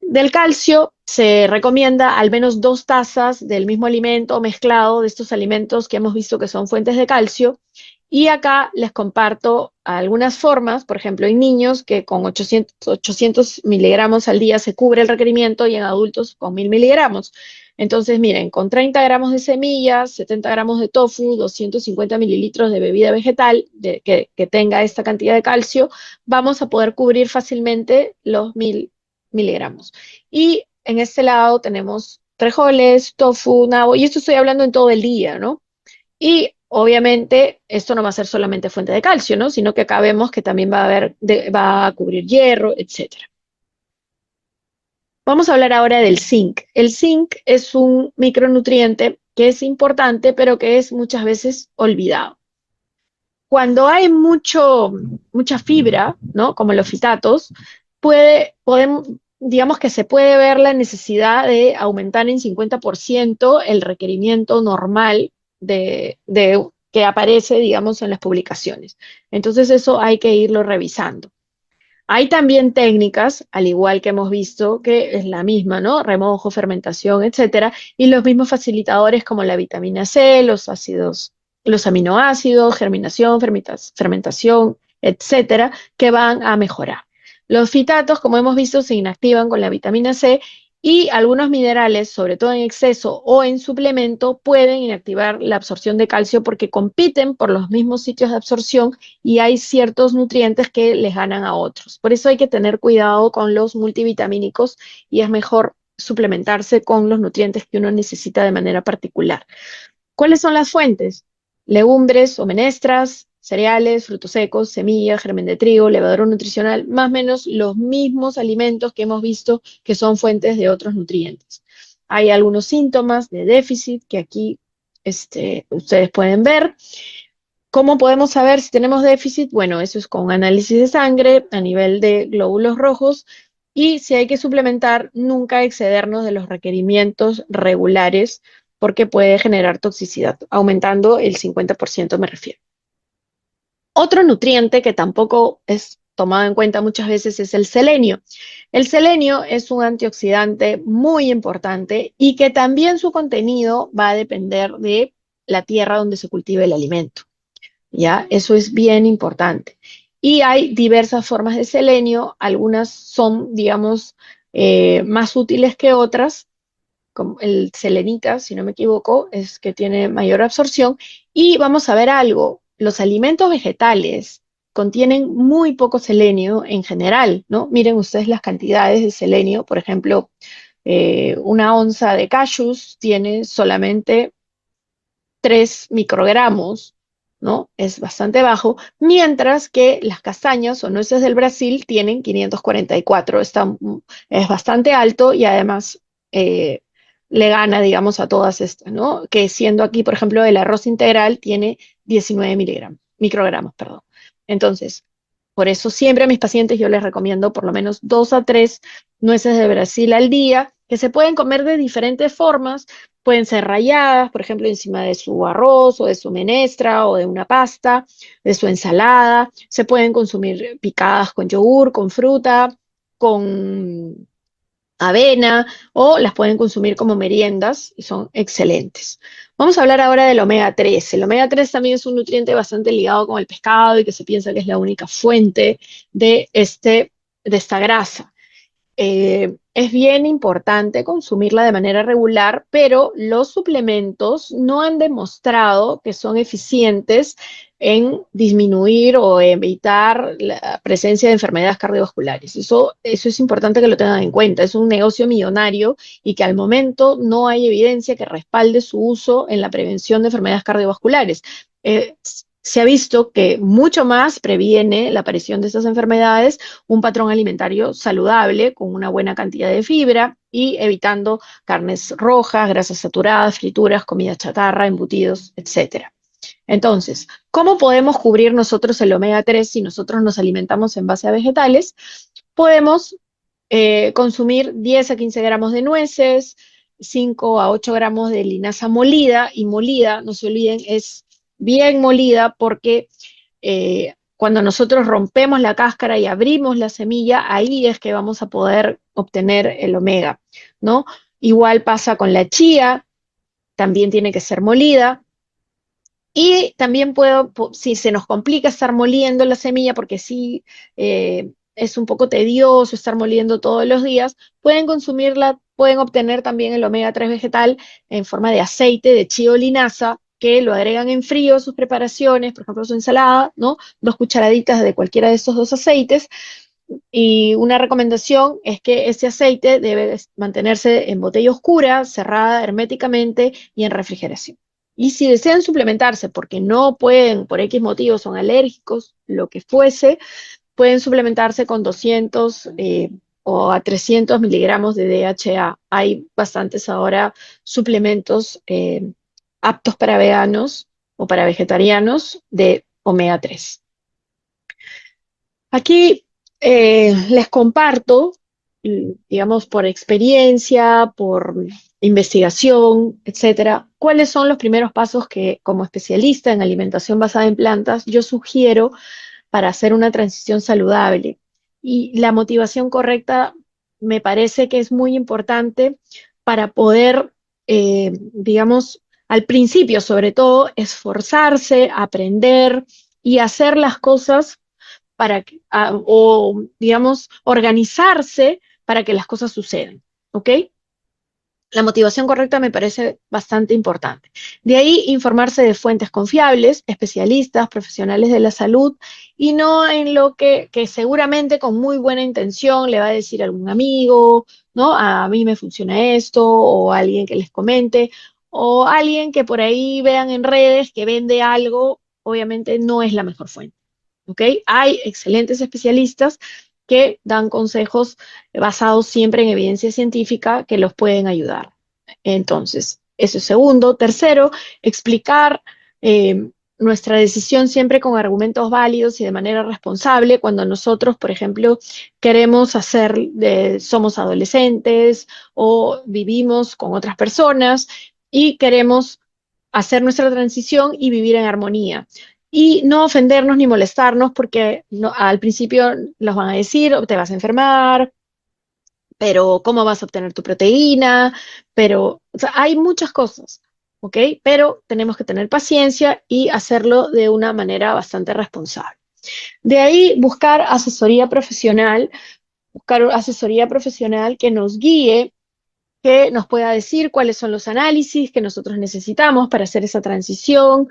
Del calcio se recomienda al menos 2 tazas del mismo alimento mezclado de estos alimentos que hemos visto que son fuentes de calcio. Y acá les comparto algunas formas, por ejemplo, en niños que con 800 miligramos al día se cubre el requerimiento y en adultos con 1000 miligramos. Entonces, miren, con 30 gramos de semillas, 70 gramos de tofu, 250 mililitros de bebida vegetal que tenga esta cantidad de calcio, vamos a poder cubrir fácilmente los 1000 miligramos. Y en este lado tenemos frijoles, tofu, nabo, y esto estoy hablando en todo el día, ¿no? Y obviamente esto no va a ser solamente fuente de calcio, ¿no? Sino que acá vemos que también va a cubrir hierro, etcétera. Vamos a hablar ahora del zinc. El zinc es un micronutriente que es importante, pero que es muchas veces olvidado. Cuando hay mucha fibra, ¿no? Como los fitatos, digamos que se puede ver la necesidad de aumentar en 50% el requerimiento normal que aparece, digamos, en las publicaciones. Entonces eso hay que irlo revisando. Hay también técnicas, al igual que hemos visto, que es la misma, ¿no? Remojo, fermentación, etcétera, y los mismos facilitadores como la vitamina C, los ácidos, los aminoácidos, germinación, fermentación, etcétera, que van a mejorar. Los fitatos, como hemos visto, se inactivan con la vitamina C y algunos minerales, sobre todo en exceso o en suplemento, pueden inactivar la absorción de calcio porque compiten por los mismos sitios de absorción y hay ciertos nutrientes que les ganan a otros. Por eso hay que tener cuidado con los multivitamínicos y es mejor suplementarse con los nutrientes que uno necesita de manera particular. ¿Cuáles son las fuentes? Legumbres o menestras, cereales, frutos secos, semillas, germen de trigo, levadura nutricional, más o menos los mismos alimentos que hemos visto que son fuentes de otros nutrientes. Hay algunos síntomas de déficit que aquí ustedes pueden ver. ¿Cómo podemos saber si tenemos déficit? Bueno, eso es con análisis de sangre a nivel de glóbulos rojos y si hay que suplementar, nunca excedernos de los requerimientos regulares porque puede generar toxicidad, aumentando el 50% me refiero. Otro nutriente que tampoco es tomado en cuenta muchas veces es el selenio. El selenio es un antioxidante muy importante y que también su contenido va a depender de la tierra donde se cultive el alimento. ¿Ya? Eso es bien importante. Y hay diversas formas de selenio, algunas son, digamos, más útiles que otras, como el selenita, si no me equivoco, es que tiene mayor absorción. Y vamos a ver algo, los alimentos vegetales contienen muy poco selenio en general, ¿no? Miren ustedes las cantidades de selenio, por ejemplo, una onza de cashews tiene solamente 3 microgramos, ¿no? Es bastante bajo, mientras que las castañas o nueces del Brasil tienen 544, es bastante alto y además le gana, digamos, a todas estas, ¿no? Que siendo aquí, por ejemplo, el arroz integral tiene 19 microgramos, perdón. Entonces, por eso siempre a mis pacientes yo les recomiendo por lo menos 2 a 3 nueces de Brasil al día, que se pueden comer de diferentes formas. Pueden ser ralladas, por ejemplo, encima de su arroz o de su menestra o de una pasta, de su ensalada. Se pueden consumir picadas con yogur, con fruta, con avena o las pueden consumir como meriendas y son excelentes. Vamos a hablar ahora del omega 3. El omega 3 también es un nutriente bastante ligado con el pescado y que se piensa que es la única fuente de esta grasa. Es bien importante consumirla de manera regular, pero los suplementos no han demostrado que son eficientes en disminuir o evitar la presencia de enfermedades cardiovasculares. Eso es importante que lo tengan en cuenta. Es un negocio millonario y que al momento no hay evidencia que respalde su uso en la prevención de enfermedades cardiovasculares. Se ha visto que mucho más previene la aparición de estas enfermedades un patrón alimentario saludable con una buena cantidad de fibra y evitando carnes rojas, grasas saturadas, frituras, comida chatarra, embutidos, etcétera. Entonces, ¿cómo podemos cubrir nosotros el omega 3 si nosotros nos alimentamos en base a vegetales? Podemos consumir 10 a 15 gramos de nueces, 5 a 8 gramos de linaza molida, y molida, no se olviden, es bien molida porque cuando nosotros rompemos la cáscara y abrimos la semilla, ahí es que vamos a poder obtener el omega, ¿no? Igual pasa con la chía, también tiene que ser molida. Y también si se nos complica estar moliendo la semilla, porque sí es un poco tedioso estar moliendo todos los días, pueden consumirla, pueden obtener también el omega 3 vegetal en forma de aceite de chía o linaza, que lo agregan en frío a sus preparaciones, por ejemplo, su ensalada, ¿no? 2 cucharaditas de cualquiera de estos dos aceites. Y una recomendación es que ese aceite debe mantenerse en botella oscura, cerrada herméticamente y en refrigeración. Y si desean suplementarse porque no pueden, por X motivos, son alérgicos, lo que fuese, pueden suplementarse con 200 o a 300 miligramos de DHA. Hay bastantes ahora suplementos aptos para veganos o para vegetarianos de omega 3. Aquí les comparto, digamos, por experiencia, por investigación, etcétera, cuáles son los primeros pasos que, como especialista en alimentación basada en plantas, yo sugiero para hacer una transición saludable. Y la motivación correcta me parece que es muy importante para poder, digamos, al principio, sobre todo, esforzarse, aprender y hacer las cosas o digamos, organizarse para que las cosas sucedan, ¿ok? La motivación correcta me parece bastante importante. De ahí informarse de fuentes confiables, especialistas, profesionales de la salud, y no en lo que seguramente con muy buena intención le va a decir algún amigo, ¿no? A mí me funciona esto, o alguien que les comente, o alguien que por ahí vean en redes que vende algo, obviamente no es la mejor fuente. ¿Ok? Hay excelentes especialistas que dan consejos basados siempre en evidencia científica que los pueden ayudar. Entonces, eso es segundo. Tercero, explicar nuestra decisión siempre con argumentos válidos y de manera responsable cuando nosotros, por ejemplo, queremos somos adolescentes o vivimos con otras personas y queremos hacer nuestra transición y vivir en armonía y no ofendernos ni molestarnos porque al principio nos van a decir, te vas a enfermar, pero ¿cómo vas a obtener tu proteína? Pero, o sea, hay muchas cosas, ¿ok? Pero tenemos que tener paciencia y hacerlo de una manera bastante responsable. De ahí buscar asesoría profesional que nos guíe, que nos pueda decir cuáles son los análisis que nosotros necesitamos para hacer esa transición,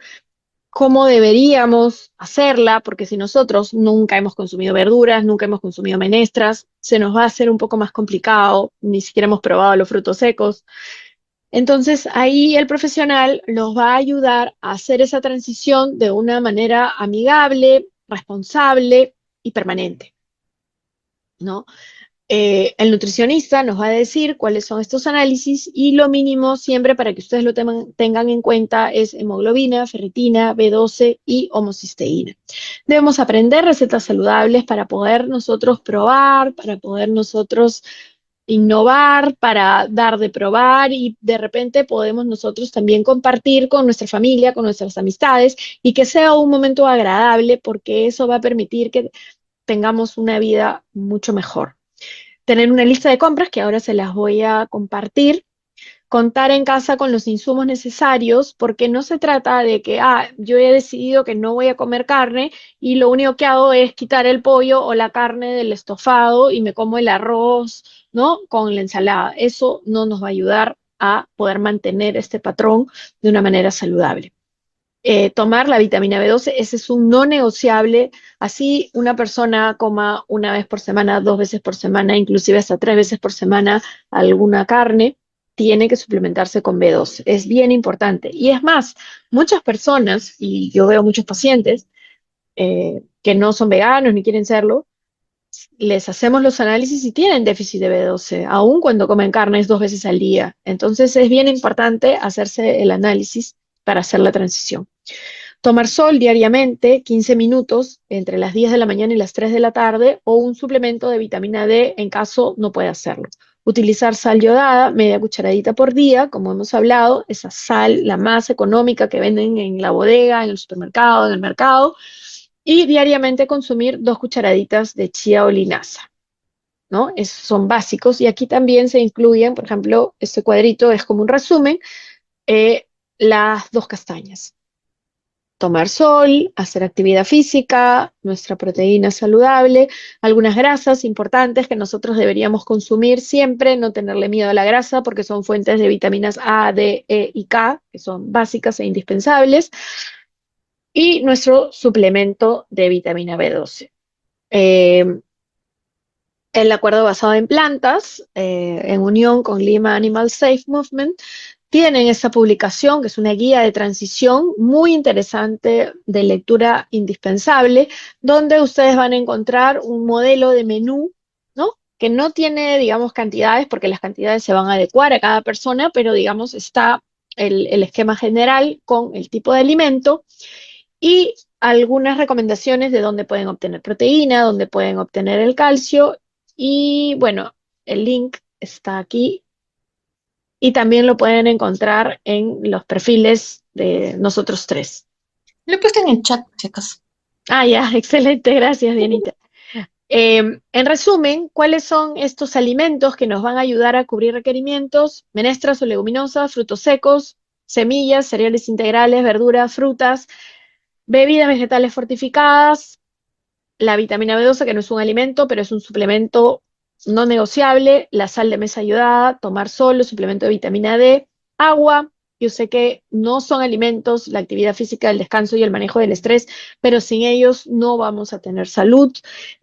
cómo deberíamos hacerla, porque si nosotros nunca hemos consumido verduras, nunca hemos consumido menestras, se nos va a hacer un poco más complicado, ni siquiera hemos probado los frutos secos. Entonces ahí el profesional nos va a ayudar a hacer esa transición de una manera amigable, responsable y permanente, ¿no? El nutricionista nos va a decir cuáles son estos análisis y lo mínimo siempre para que ustedes lo tengan en cuenta es hemoglobina, ferritina, B12 y homocisteína. Debemos aprender recetas saludables para poder nosotros probar, para poder nosotros innovar, para dar de probar y de repente podemos nosotros también compartir con nuestra familia, con nuestras amistades y que sea un momento agradable porque eso va a permitir que tengamos una vida mucho mejor. Tener una lista de compras que ahora se las voy a compartir, contar en casa con los insumos necesarios, porque no se trata de que, yo he decidido que no voy a comer carne y lo único que hago es quitar el pollo o la carne del estofado y me como el arroz, ¿no? Con la ensalada. Eso no nos va a ayudar a poder mantener este patrón de una manera saludable. Tomar la vitamina B12, ese es un no negociable. Así una persona coma una vez por semana, 2 veces por semana, inclusive hasta 3 veces por semana alguna carne, tiene que suplementarse con B12. Es bien importante. Y es más, muchas personas, y yo veo muchos pacientes que no son veganos ni quieren serlo, les hacemos los análisis y tienen déficit de B12, aun cuando comen carnes 2 veces al día. Entonces es bien importante hacerse el análisis para hacer la transición. Tomar sol diariamente, 15 minutos, entre las 10 de la mañana y las 3 de la tarde, o un suplemento de vitamina D en caso no pueda hacerlo. Utilizar sal yodada, media cucharadita por día, como hemos hablado, esa sal, la más económica que venden en la bodega, en el supermercado, en el mercado, y diariamente consumir 2 cucharaditas de chía o linaza, ¿no? Esos son básicos y aquí también se incluyen, por ejemplo, este cuadrito es como un resumen, las 2 castañas. Tomar sol, hacer actividad física, nuestra proteína saludable, algunas grasas importantes que nosotros deberíamos consumir siempre, no tenerle miedo a la grasa porque son fuentes de vitaminas A, D, E y K, que son básicas e indispensables, y nuestro suplemento de vitamina B12. El acuerdo basado en plantas, en unión con Lima Animal Safe Movement, tienen esta publicación, que es una guía de transición muy interesante, de lectura indispensable, donde ustedes van a encontrar un modelo de menú, ¿no? Que no tiene, digamos, cantidades, porque las cantidades se van a adecuar a cada persona, pero, digamos, está el esquema general con el tipo de alimento y algunas recomendaciones de dónde pueden obtener proteína, dónde pueden obtener el calcio, y bueno, el link está aquí y también lo pueden encontrar en los perfiles de nosotros tres. Lo he puesto en el chat, si acaso. Ah, ya, excelente, gracias, Dianita. En resumen, ¿cuáles son estos alimentos que nos van a ayudar a cubrir requerimientos? Menestras o leguminosas, frutos secos, semillas, cereales integrales, verduras, frutas, bebidas vegetales fortificadas, la vitamina B12, que no es un alimento, pero es un suplemento no negociable, la sal de mesa ayudada, tomar sol, el suplemento de vitamina D, agua. Yo sé que no son alimentos, la actividad física, el descanso y el manejo del estrés, pero sin ellos no vamos a tener salud.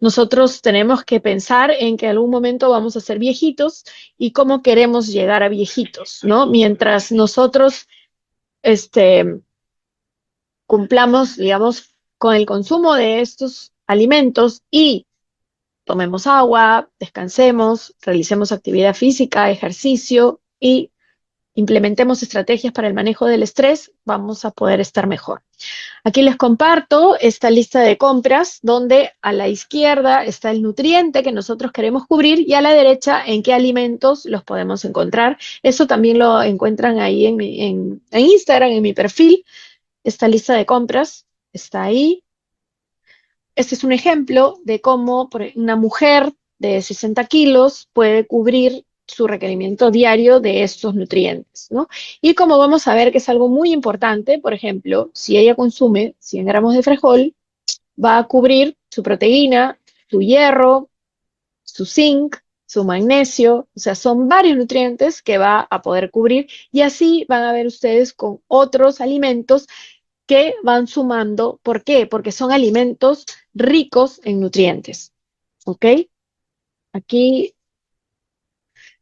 Nosotros tenemos que pensar en que en algún momento vamos a ser viejitos y cómo queremos llegar a viejitos, ¿no? Mientras nosotros cumplamos, digamos, con el consumo de estos alimentos y tomemos agua, descansemos, realicemos actividad física, ejercicio y implementemos estrategias para el manejo del estrés, vamos a poder estar mejor. Aquí les comparto esta lista de compras donde a la izquierda está el nutriente que nosotros queremos cubrir y a la derecha en qué alimentos los podemos encontrar. Eso también lo encuentran ahí en Instagram, en mi perfil. Esta lista de compras está ahí. Este es un ejemplo de cómo una mujer de 60 kilos puede cubrir su requerimiento diario de estos nutrientes, ¿no? Y como vamos a ver que es algo muy importante, por ejemplo, si ella consume 100 gramos de frijol, va a cubrir su proteína, su hierro, su zinc, su magnesio, o sea, son varios nutrientes que va a poder cubrir y así van a ver ustedes con otros alimentos que van sumando. ¿Por qué? Porque son alimentos ricos en nutrientes. ¿Ok? Aquí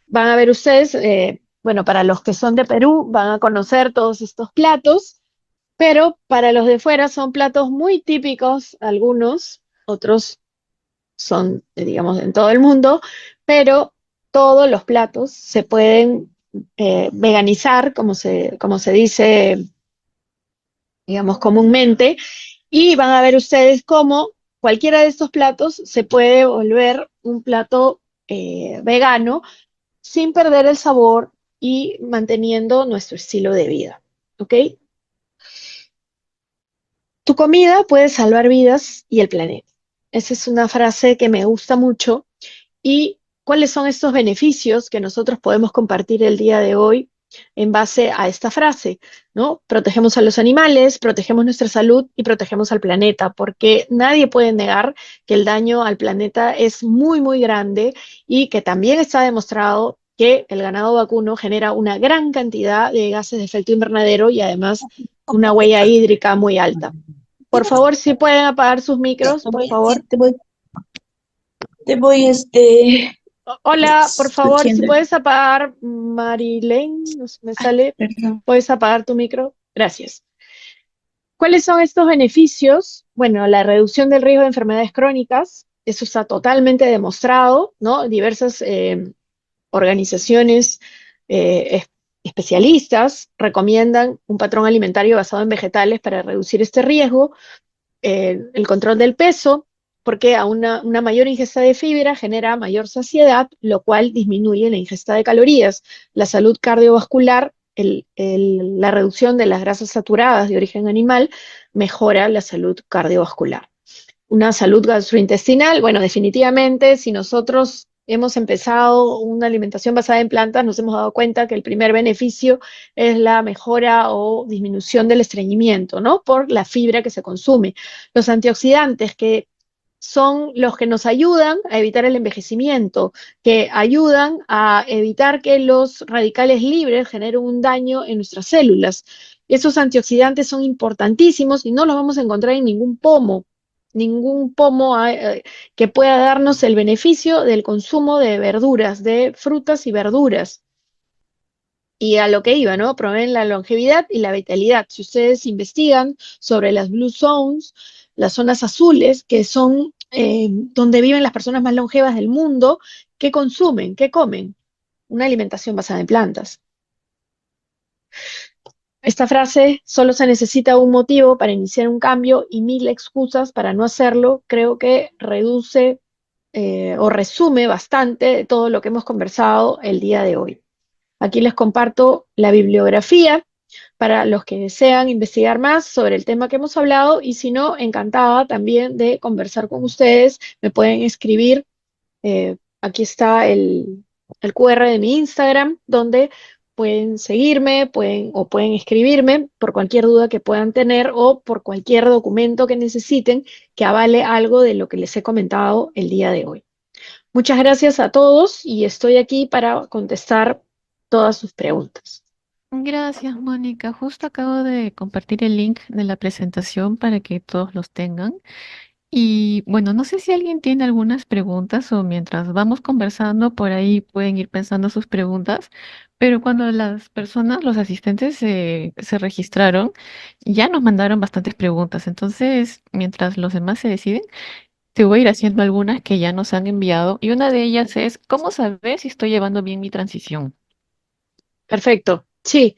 van a ver ustedes, bueno, para los que son de Perú van a conocer todos estos platos, pero para los de fuera son platos muy típicos, algunos, otros son, digamos, en todo el mundo, pero todos los platos se pueden veganizar, como se dice, digamos, comúnmente, y van a ver ustedes cómo cualquiera de estos platos se puede volver un plato vegano sin perder el sabor y manteniendo nuestro estilo de vida. ¿Ok? Tu comida puede salvar vidas y el planeta. Esa es una frase que me gusta mucho. ¿Y cuáles son estos beneficios que nosotros podemos compartir el día de hoy en base a esta frase? ¿No? Protegemos a los animales, protegemos nuestra salud y protegemos al planeta, porque nadie puede negar que el daño al planeta es muy, muy grande y que también está demostrado que el ganado vacuno genera una gran cantidad de gases de efecto invernadero y además una huella hídrica muy alta. Por favor, si pueden apagar sus micros, por favor. Hola, por favor, si Diciendo, puedes apagar, Marilén, no sé, me sale, perdón. ¿puedes apagar tu micro? Gracias. ¿Cuáles son estos beneficios? Bueno, la reducción del riesgo de enfermedades crónicas, eso está totalmente demostrado, ¿no? Diversas organizaciones especialistas recomiendan un patrón alimentario basado en vegetales para reducir este riesgo, el control del peso, porque a una mayor ingesta de fibra genera mayor saciedad, lo cual disminuye la ingesta de calorías, la salud cardiovascular, la reducción de las grasas saturadas de origen animal mejora la salud cardiovascular. Una salud gastrointestinal, bueno, definitivamente, si nosotros hemos empezado una alimentación basada en plantas, nos hemos dado cuenta que el primer beneficio es la mejora o disminución del estreñimiento, ¿no? Por la fibra que se consume. Los antioxidantes que son los que nos ayudan a evitar el envejecimiento, que ayudan a evitar que los radicales libres generen un daño en nuestras células. Esos antioxidantes son importantísimos y no los vamos a encontrar en ningún pomo que pueda darnos el beneficio del consumo de verduras, de frutas y verduras. Y a lo que iba, ¿no? Promueven la longevidad y la vitalidad. Si ustedes investigan sobre las Blue Zones, las zonas azules, que son donde viven las personas más longevas del mundo, ¿qué consumen? ¿Qué comen? Una alimentación basada en plantas. Esta frase, solo se necesita un motivo para iniciar un cambio y 1000 excusas para no hacerlo, creo que reduce o resume bastante de todo lo que hemos conversado el día de hoy. Aquí les comparto la bibliografía para los que desean investigar más sobre el tema que hemos hablado y si no, encantada también de conversar con ustedes. Me pueden escribir, aquí está el QR de mi Instagram, donde pueden seguirme, pueden escribirme por cualquier duda que puedan tener o por cualquier documento que necesiten que avale algo de lo que les he comentado el día de hoy. Muchas gracias a todos y estoy aquí para contestar todas sus preguntas. Gracias, Mónica. Justo acabo de compartir el link de la presentación para que todos los tengan. Y bueno, no sé si alguien tiene algunas preguntas o mientras vamos conversando por ahí pueden ir pensando sus preguntas, pero cuando las personas, los asistentes se registraron, ya nos mandaron bastantes preguntas. Entonces, mientras los demás se deciden, te voy a ir haciendo algunas que ya nos han enviado y una de ellas es, ¿cómo saber si estoy llevando bien mi transición? Perfecto. Sí.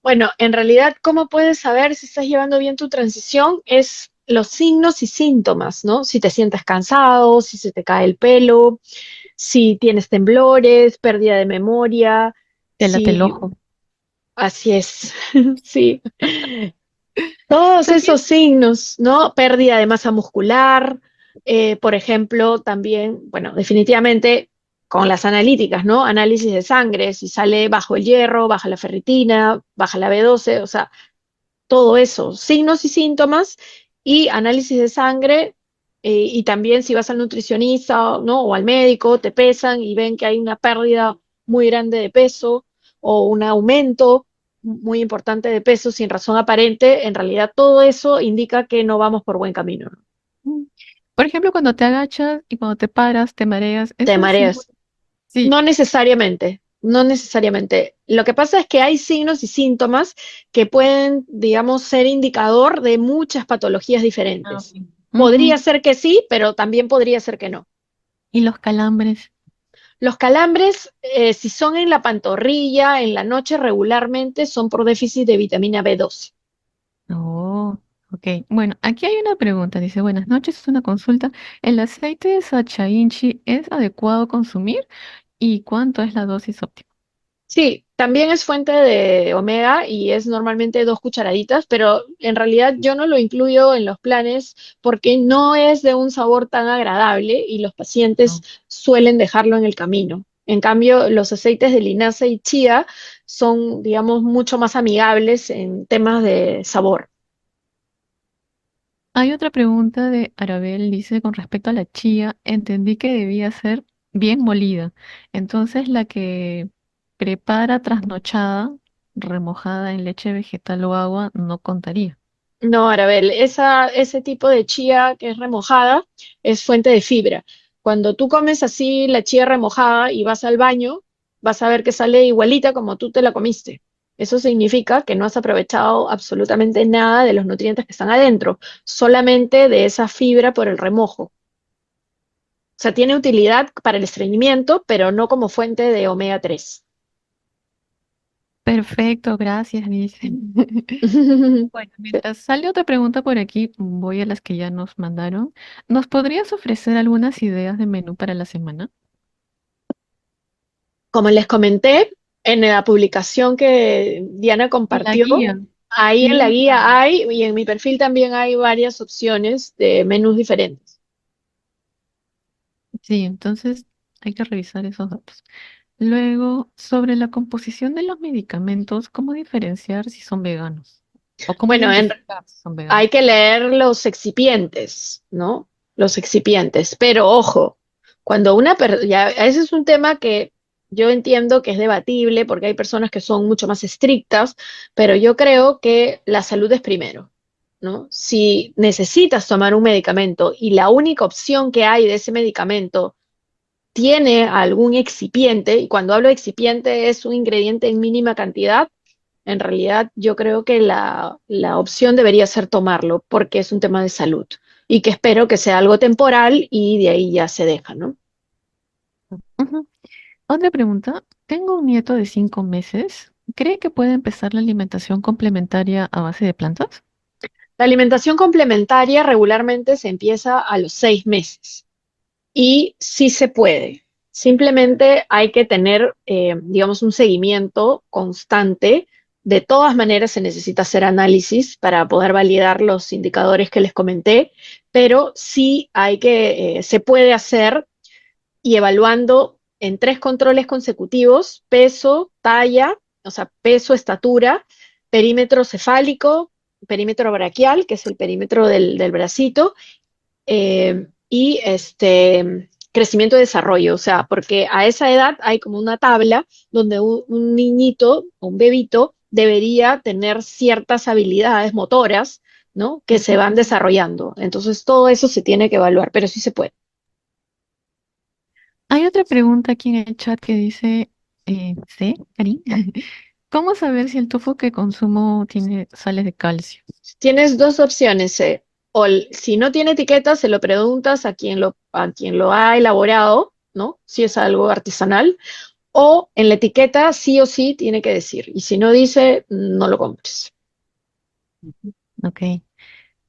Bueno, en realidad, ¿cómo puedes saber si estás llevando bien tu transición? Es los signos y síntomas, ¿no? Si te sientes cansado, si se te cae el pelo, si tienes temblores, pérdida de memoria, Te late el si ojo. así es, sí. Todos También. esos signos, ¿no? Pérdida de masa muscular, por ejemplo, también, bueno, definitivamente con las analíticas, ¿no? Análisis de sangre, si sale bajo el hierro, baja la ferritina, baja la B12, o sea, todo eso, signos y síntomas y análisis de sangre, y también si vas al nutricionista, ¿no? O al médico, te pesan y ven que hay una pérdida muy grande de peso o un aumento muy importante de peso sin razón aparente, en realidad todo eso indica que no vamos por buen camino, ¿no? Mm. Por ejemplo, cuando te agachas y cuando te paras, te mareas, Te eso es igual. mareas. Sí. No necesariamente, no necesariamente. Lo que pasa es que hay signos y síntomas que pueden, digamos, ser indicador de muchas patologías Ah, ok. diferentes. Podría Ujú. ser que sí, pero también podría ser que no. Y los calambres. Los calambres, si son en la pantorrilla, en la noche regularmente, son por déficit de vitamina B12. Oh, ok. Bueno, aquí hay una pregunta. Dice, buenas noches, es una consulta. ¿El aceite de Sacha Inchi es adecuado consumir? ¿Y cuánto es la dosis óptima? Sí, también es fuente de omega y es normalmente 2 cucharaditas, pero en realidad yo no lo incluyo en los planes porque no es de un sabor tan agradable y los pacientes No. suelen dejarlo en el camino. En cambio, los aceites de linaza y chía son, digamos, mucho más amigables en temas de sabor. Hay otra pregunta de Arabel, dice, con respecto a la chía, entendí que debía ser bien molida. Entonces, la que prepara trasnochada, remojada en leche vegetal o agua, no contaría. No, Arabel, ese tipo de chía que es remojada es fuente de fibra. Cuando tú comes así la chía remojada y vas al baño, vas a ver que sale igualita como tú te la comiste. Eso significa que no has aprovechado absolutamente nada de los nutrientes que están adentro, solamente de esa fibra por el remojo. O sea, tiene utilidad para el estreñimiento, pero no como fuente de omega 3. Perfecto, gracias, dice. Bueno, mientras sale otra pregunta por aquí, voy a las que ya nos mandaron. ¿Nos podrías ofrecer algunas ideas de menú para la semana? Como les comenté, en la publicación que Diana En la compartió, guía. ahí en la Sí, guía hay, y en mi perfil también hay varias opciones de menús diferentes. sí, entonces hay que revisar esos datos. Luego, sobre la composición de los medicamentos, ¿cómo diferenciar si son veganos? ¿O cómo Bueno, identificar si son hay veganos? que leer los excipientes, ¿no? Los excipientes. Pero ojo, cuando ya, ese es un tema que yo entiendo que es debatible porque hay personas que son mucho más estrictas, pero yo creo que la salud es primero, ¿no? Si necesitas tomar un medicamento y la única opción que hay de ese medicamento tiene algún excipiente, y cuando hablo de excipiente es un ingrediente en mínima cantidad, en realidad, yo creo que la opción debería ser tomarlo porque es un tema de salud y que espero que sea algo temporal y de ahí ya se deja, ¿no? Ujú. Otra pregunta. Tengo un nieto de 5 meses. ¿Cree que puede empezar la alimentación complementaria a base de plantas? La alimentación complementaria regularmente se empieza a los 6 meses y sí se puede. Simplemente hay que tener, digamos, un seguimiento constante. De todas maneras, se necesita hacer análisis para poder validar los indicadores que les comenté, pero sí se puede hacer y evaluando en 3 controles consecutivos, peso, talla, o sea, peso, estatura, perímetro cefálico, perímetro braquial, que es el perímetro del bracito, y crecimiento y desarrollo, o sea, porque a esa edad hay como una tabla donde un niñito, un bebito, debería tener ciertas habilidades motoras, ¿no? Que se van desarrollando. Entonces, todo eso se tiene que evaluar, pero sí se puede. Hay otra pregunta aquí en el chat que dice, Karin, ¿cómo saber si el tofu que consumo tiene sales de calcio? Tienes dos opciones. Si no tiene etiqueta, se lo preguntas a quien lo ha elaborado, ¿no? Si es algo artesanal. O en la etiqueta sí o sí tiene que decir. Y si no dice, no lo compres. Ok.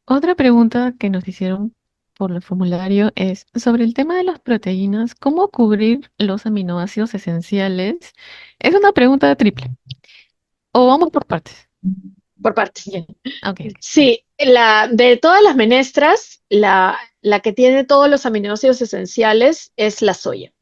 Otra pregunta que nos hicieron por el formulario es sobre el tema de las proteínas, ¿cómo cubrir los aminoácidos esenciales? Es una pregunta triple. ¿O vamos por partes? Por partes. Bien. Ok, ok, ya. Sí, de todas las menestras, la que tiene todos los aminoácidos esenciales es la soya.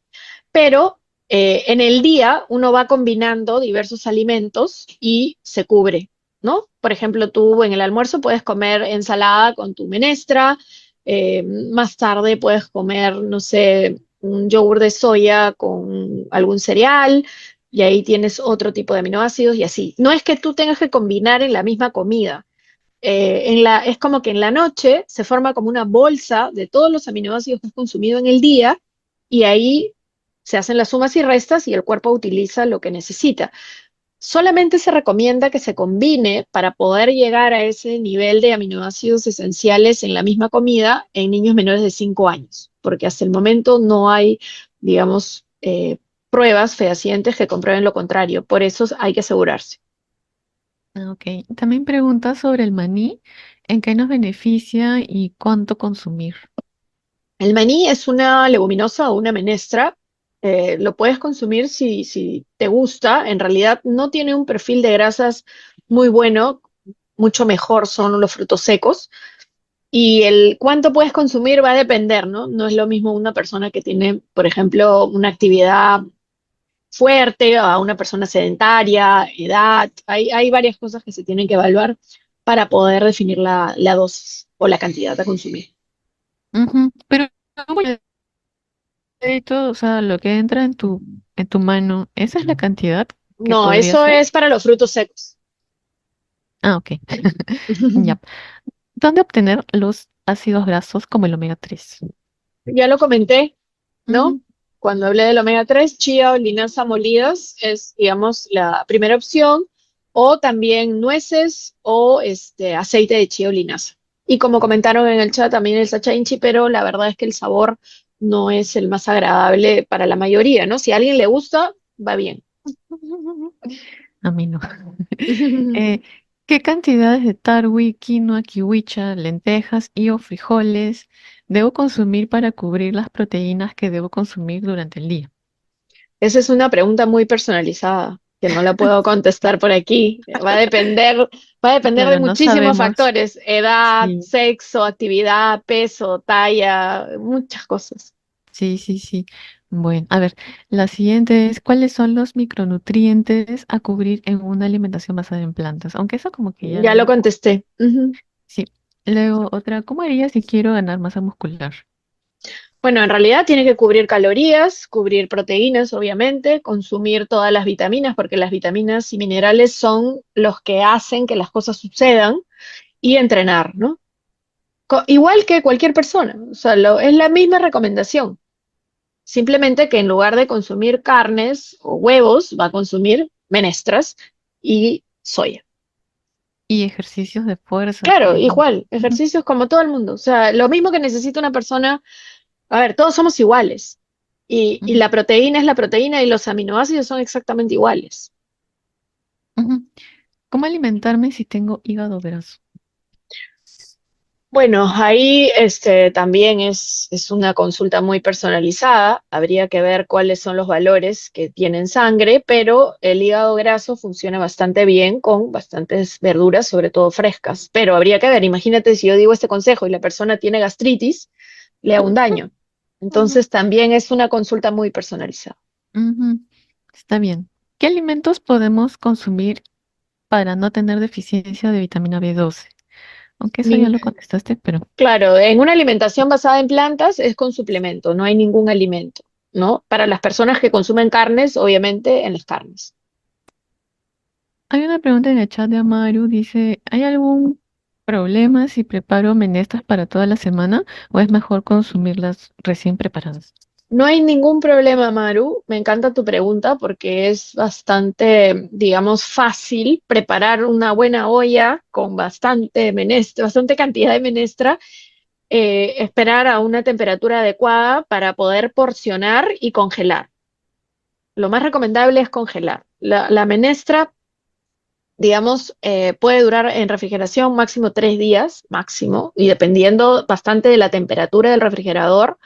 Pero en el día uno va combinando diversos alimentos y se cubre, ¿no? Por ejemplo, tú en el almuerzo puedes comer ensalada con tu menestra, más tarde puedes comer, no sé, un yogur de soya con algún cereal, y ahí tienes otro tipo de aminoácidos y así. No es que tú tengas que combinar en la misma comida. Es como que en la noche se forma como una bolsa de todos los aminoácidos que has consumido en el día y ahí se hacen las sumas y restas y el cuerpo utiliza lo que necesita. Solamente se recomienda que se combine para poder llegar a ese nivel de aminoácidos esenciales en la misma comida en niños menores de 5 años, porque hasta el momento no hay, digamos, pruebas fehacientes que comprueben lo contrario. Por eso hay que asegurarse. Ah, ok. También pregunta sobre el maní, ¿en qué nos beneficia y cuánto consumir? El maní es una leguminosa o una menestra. Lo puedes consumir si te gusta. En realidad no tiene un perfil de grasas muy bueno. Mucho mejor son los frutos secos. Y el cuánto puedes consumir va a depender, ¿no? No es lo mismo una persona que tiene, por ejemplo, una actividad fuerte a una persona sedentaria, edad. Hay varias cosas que se tienen que evaluar para poder definir la dosis o la cantidad a consumir. Ujú. Pero ¿cómo le todo, o sea, lo que entra en tu mano, ¿esa es la cantidad que No, podría eso ser? es para los frutos secos. Ah, ok. Ya. ¿Dónde obtener los ácidos grasos como el omega 3? Ya lo comenté, ¿no? Ujú. Cuando hablé del omega 3, chía o linaza molidas es, digamos, la primera opción, o también nueces o aceite de chía o linaza. Y como comentaron en el chat, también el sacha inchi, pero la verdad es que el sabor no es el más agradable para la mayoría, ¿no? Si a alguien le gusta, va bien. A mí no. Eh, ¿Qué cantidades de tarwi, quinoa, kiwicha, lentejas y o frijoles debo consumir para cubrir las proteínas que debo consumir durante el día? Esa es una pregunta muy personalizada, que no la puedo contestar por aquí. Va a depender de Claro, no muchísimos sabemos. factores: edad, Sí, sexo, actividad, peso, talla, muchas cosas. sí, sí, sí. Bueno, a ver, la siguiente es, ¿cuáles son los micronutrientes a cubrir en una alimentación basada en plantas? Aunque eso como que ya Ya lo lo... contesté. Ujú. Sí. Luego otra, ¿cómo haría si quiero ganar masa muscular? Bueno, en realidad tiene que cubrir calorías, cubrir proteínas, obviamente, consumir todas las vitaminas, porque las vitaminas y minerales son los que hacen que las cosas sucedan, y entrenar, ¿no? Igual que cualquier persona, o sea, es la misma recomendación. Simplemente que en lugar de consumir carnes o huevos, va a consumir menestras y soya. Y ejercicios de fuerza, por Claro, ejemplo. igual, Ujú, ejercicios como todo el mundo. O sea, lo mismo que necesita una persona. A ver, todos somos iguales. Y ujú, la proteína es la proteína y los aminoácidos son exactamente iguales. ujú. ¿Cómo alimentarme si tengo hígado graso? Bueno, ahí también es una consulta muy personalizada. Habría que ver cuáles son los valores que tienen sangre, pero el hígado graso funciona bastante bien con bastantes verduras, sobre todo frescas. Pero habría que ver, imagínate si yo digo este consejo y la persona tiene gastritis, le hago un daño. Ujú, Entonces también es una consulta muy personalizada. ujú. Está bien. ¿Qué alimentos podemos consumir para no tener deficiencia de vitamina B12? Aunque eso ya Nin- lo contestaste, pero... Claro, en una alimentación basada en plantas es con suplemento, no hay ningún alimento, ¿no? Para las personas que consumen carnes, obviamente en las carnes. Hay una pregunta en el chat de Amaru, dice, ¿hay algún problema si preparo menestras para toda la semana o es mejor consumirlas recién preparadas? No hay ningún problema, Maru. Me encanta tu pregunta porque es bastante, digamos, fácil preparar una buena olla con bastante menestra, bastante cantidad de menestra, esperar a una temperatura adecuada para poder porcionar y congelar. Lo más recomendable es congelar. La menestra, digamos, puede durar en refrigeración máximo 3 días, máximo, y dependiendo bastante de la temperatura del refrigerador,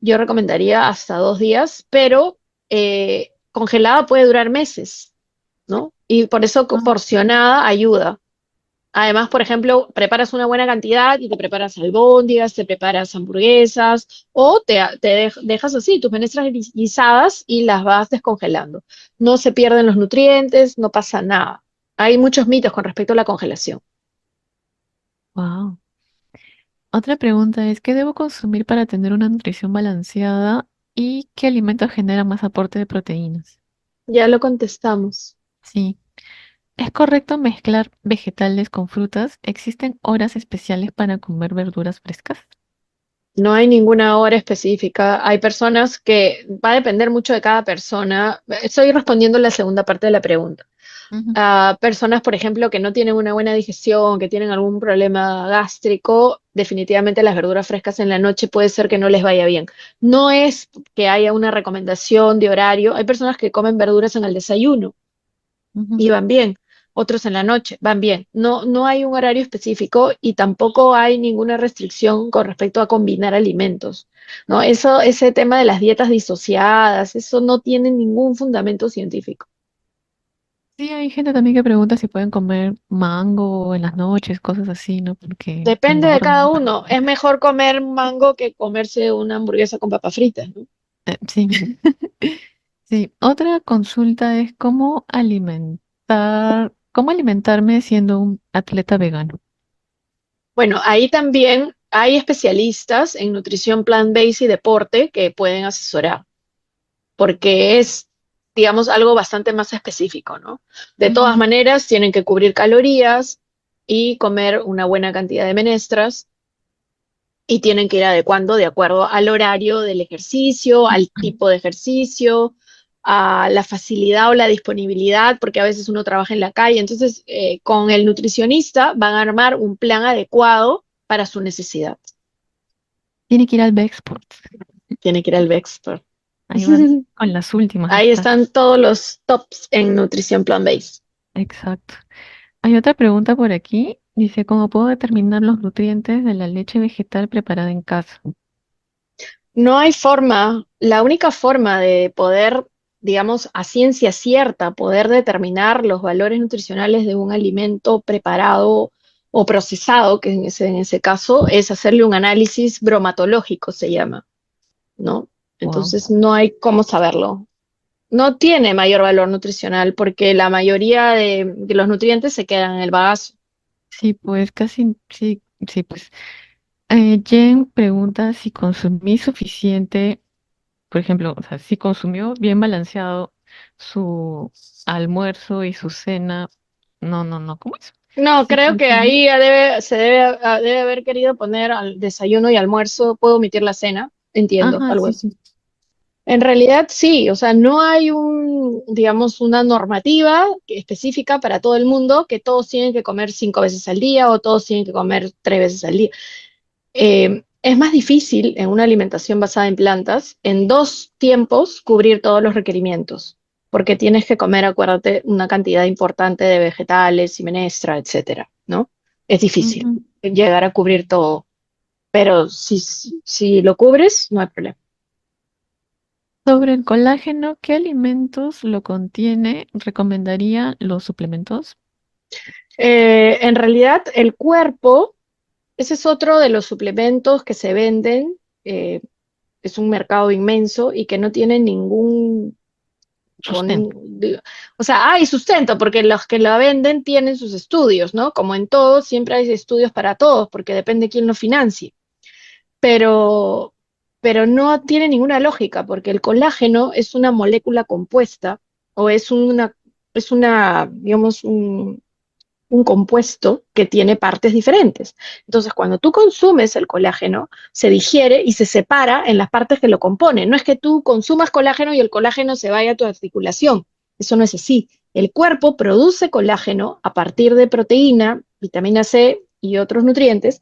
yo recomendaría hasta 2 días, pero congelada puede durar meses, ¿no? Y por eso Ah, porcionada ayuda. Además, por ejemplo, preparas una buena cantidad y te preparas albóndigas, te preparas hamburguesas o dejas así tus menestras guisadas y las vas descongelando. No se pierden los nutrientes, no pasa nada. Hay muchos mitos con respecto a la congelación. wow. Otra pregunta es, ¿qué debo consumir para tener una nutrición balanceada y qué alimentos genera más aporte de proteínas? Ya lo contestamos. Sí. ¿Es correcto mezclar vegetales con frutas? ¿Existen horas especiales para comer verduras frescas? No hay ninguna hora específica. Hay personas que va a depender mucho de cada persona. Estoy respondiendo la segunda parte de la pregunta. Ujú, A personas, por ejemplo, que no tienen una buena digestión, que tienen algún problema gástrico, definitivamente las verduras frescas en la noche puede ser que no les vaya bien. No es que haya una recomendación de horario. Hay personas que comen verduras en el desayuno ujú. y van bien, otros en la noche van bien. No, no hay un horario específico y tampoco hay ninguna restricción con respecto a combinar alimentos, ¿no? Eso, ese tema de las dietas disociadas, eso no tiene ningún fundamento científico. Sí, hay gente también que pregunta si pueden comer mango en las noches, cosas así, ¿no? Porque Depende de cada engordan. uno. Es mejor comer mango que comerse una hamburguesa con papas fritas, ¿no? Sí. Sí, otra consulta es cómo alimentarme siendo un atleta vegano. Bueno, ahí también hay especialistas en nutrición plant-based y deporte que pueden asesorar, porque es, digamos, algo bastante más específico, ¿no? De todas Ujú, maneras, tienen que cubrir calorías y comer una buena cantidad de menestras y tienen que ir adecuando de acuerdo al horario del ejercicio, al tipo de ejercicio, a la facilidad o la disponibilidad, porque a veces uno trabaja en la calle. Entonces, con el nutricionista van a armar un plan adecuado para su necesidad. Tiene que ir al Bexport. Tiene que ir al Bexpert. Ahí van con las últimas Ahí está. están todos los tops en nutrición plant-based. exacto. Hay otra pregunta por aquí. Dice, ¿cómo puedo determinar los nutrientes de la leche vegetal preparada en casa? No hay forma, la única forma de poder, digamos, a ciencia cierta, poder determinar los valores nutricionales de un alimento preparado o procesado, que en ese caso es hacerle un análisis bromatológico, se llama, ¿no? Wow. Entonces no hay cómo saberlo. No tiene mayor valor nutricional porque la mayoría de los nutrientes se quedan en el bagazo. Sí, pues casi, sí, sí, pues. Jen pregunta si consumí suficiente, por ejemplo, o sea, si consumió bien balanceado su almuerzo y su cena. No, no, no, ¿cómo es? No, Si creo que consumió. ahí debe haber querido poner al desayuno y almuerzo, puedo omitir la cena, entiendo, Ajá, algo sí, así. sí. En realidad sí, o sea, no hay digamos, una normativa específica para todo el mundo que todos tienen que comer 5 veces al día o todos tienen que comer 3 veces al día. Es más difícil en una alimentación basada en plantas, en 2 tiempos, cubrir todos los requerimientos, porque tienes que comer, acuérdate, una cantidad importante de vegetales y menestra, etcétera, ¿no? Es difícil Ujú. llegar a cubrir todo, pero si lo cubres, no hay problema. Sobre el colágeno, ¿qué alimentos lo contiene? ¿Recomendaría los suplementos? En realidad, el cuerpo, ese es otro de los suplementos que se venden, eh, es un mercado inmenso y que no tiene ningún Sustento. o sea, hay sustento, porque los que la venden tienen sus estudios, ¿no? Como en todo, siempre hay estudios para todos, porque depende quién lo financie. Pero, pero no tiene ninguna lógica, porque el colágeno es una molécula compuesta, o digamos, un compuesto que tiene partes diferentes. Entonces, cuando tú consumes el colágeno, se digiere y se separa en las partes que lo componen. No es que tú consumas colágeno y el colágeno se vaya a tu articulación. Eso no es así. El cuerpo produce colágeno a partir de proteína, vitamina C y otros nutrientes.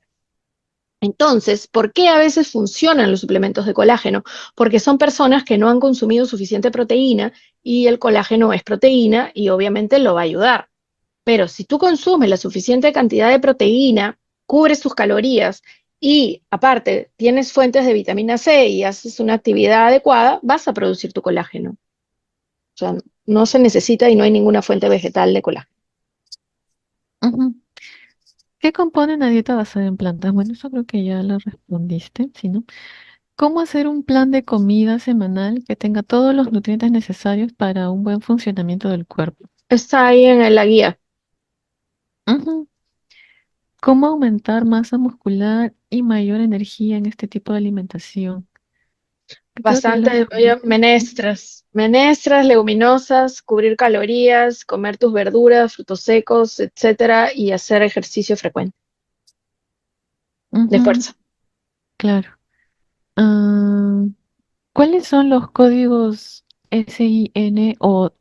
Entonces, ¿por qué a veces funcionan los suplementos de colágeno? Porque son personas que no han consumido suficiente proteína y el colágeno es proteína y obviamente lo va a ayudar. Pero si tú consumes la suficiente cantidad de proteína, cubres tus calorías y aparte tienes fuentes de vitamina C y haces una actividad adecuada, vas a producir tu colágeno. O sea, no se necesita y no hay ninguna fuente vegetal de colágeno. Ujú. ¿Qué compone una dieta basada en plantas? Bueno, eso creo que ya lo respondiste, ¿sí, no? ¿Cómo hacer un plan de comida semanal que tenga todos los nutrientes necesarios para un buen funcionamiento del cuerpo? Está ahí en la guía. Ujú. ¿Cómo aumentar masa muscular y mayor energía en este tipo de alimentación? Creo que ya lo Bastante, oye, respondiste. menestras, leguminosas, cubrir calorías, comer tus verduras, frutos secos, etcétera, y hacer ejercicio frecuente de Ujú, fuerza. claro. Ah, ¿cuáles son los códigos SIN o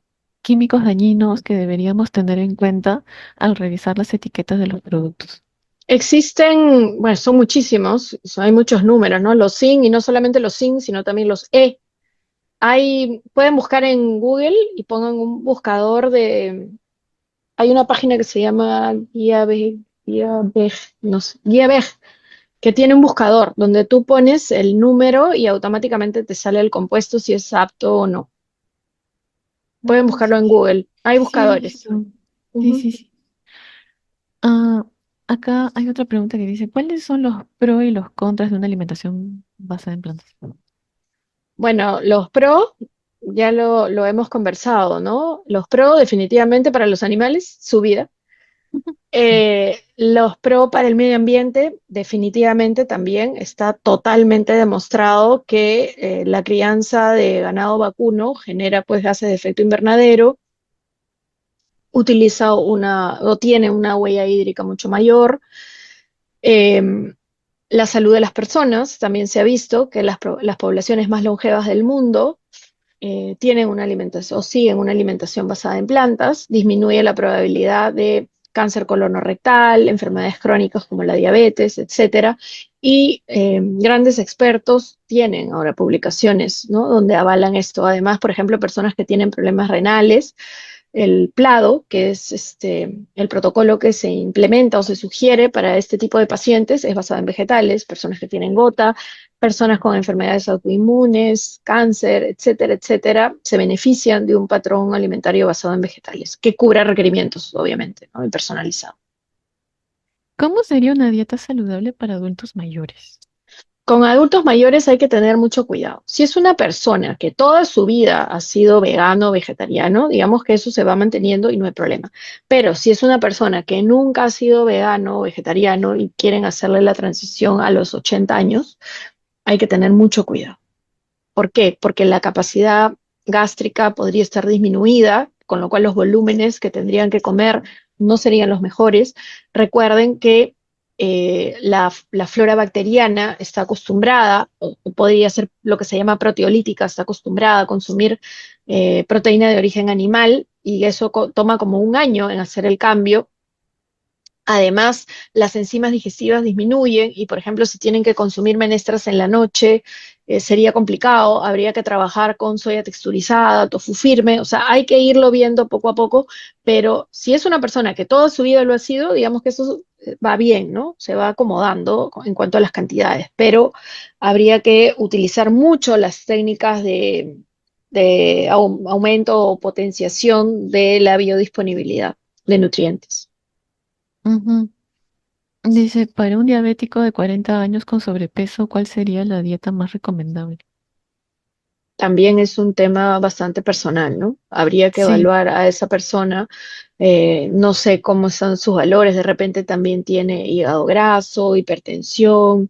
químicos dañinos que deberíamos tener en cuenta al revisar las etiquetas de los productos? Existen, bueno, son muchísimos, hay muchos números, ¿no? Los SIN y no solamente los SIN, sino también los E. Pueden buscar en Google y pongan un buscador hay una página que se llama Guía Beg, no sé, Guía Beg, que tiene un buscador donde tú pones el número y automáticamente te sale el compuesto si es apto o no. Pueden Mm, buscarlo en sí, Google. Hay sí he buscadores. visto. Sí, Ujú. sí, sí. Ah, acá hay otra pregunta que dice, ¿cuáles son los pros y los contras de una alimentación basada en plantas? Bueno, los pro, ya lo hemos conversado, ¿no? Los pro definitivamente para los animales, su vida. Sí. Los pro para el medio ambiente, definitivamente también está totalmente demostrado que la crianza de ganado vacuno genera pues gases de efecto invernadero, utiliza o tiene una huella hídrica mucho mayor. Em, la salud de las personas, también se ha visto que las poblaciones más longevas del mundo tienen una alimentación o siguen una alimentación basada en plantas, disminuye la probabilidad de cáncer colonorrectal, enfermedades crónicas como la diabetes, etcétera. Y grandes expertos tienen ahora publicaciones, ¿no? Donde avalan esto. Además, por ejemplo, personas que tienen problemas renales el PLADO, que es el protocolo que se implementa o se sugiere para este tipo de pacientes, es basado en vegetales, personas que tienen gota, personas con enfermedades autoinmunes, cáncer, etcétera, etcétera, se benefician de un patrón alimentario basado en vegetales, que cubra requerimientos, obviamente, ¿no? Y personalizado. ¿Cómo sería una dieta saludable para adultos mayores? Con adultos mayores hay que tener mucho cuidado. Si es una persona que toda su vida ha sido vegano o vegetariano, digamos que eso se va manteniendo y no hay problema. Pero si es una persona que nunca ha sido vegano o vegetariano y quieren hacerle la transición a los 80 años, hay que tener mucho cuidado. ¿Por qué? Porque la capacidad gástrica podría estar disminuida, con lo cual los volúmenes que tendrían que comer no serían los mejores. Recuerden que la flora bacteriana está acostumbrada, o podría ser lo que se llama proteolítica, está acostumbrada a consumir proteína de origen animal y eso toma como un año en hacer el cambio. Además, las enzimas digestivas disminuyen y, por ejemplo, si tienen que consumir menestras en la noche, sería complicado. Habría que trabajar con soya texturizada, tofu firme. O sea, hay que irlo viendo poco a poco, pero si es una persona que toda su vida lo ha sido, digamos que eso va bien, ¿no? Se va acomodando en cuanto a las cantidades, pero habría que utilizar mucho las técnicas de aumento o potenciación de la biodisponibilidad de nutrientes. Ujú. Dice, para un diabético de 40 años con sobrepeso, ¿cuál sería la dieta más recomendable? También es un tema bastante personal, ¿no? Habría que Sí. evaluar a esa persona, no sé cómo son sus valores, de repente también tiene hígado graso, hipertensión.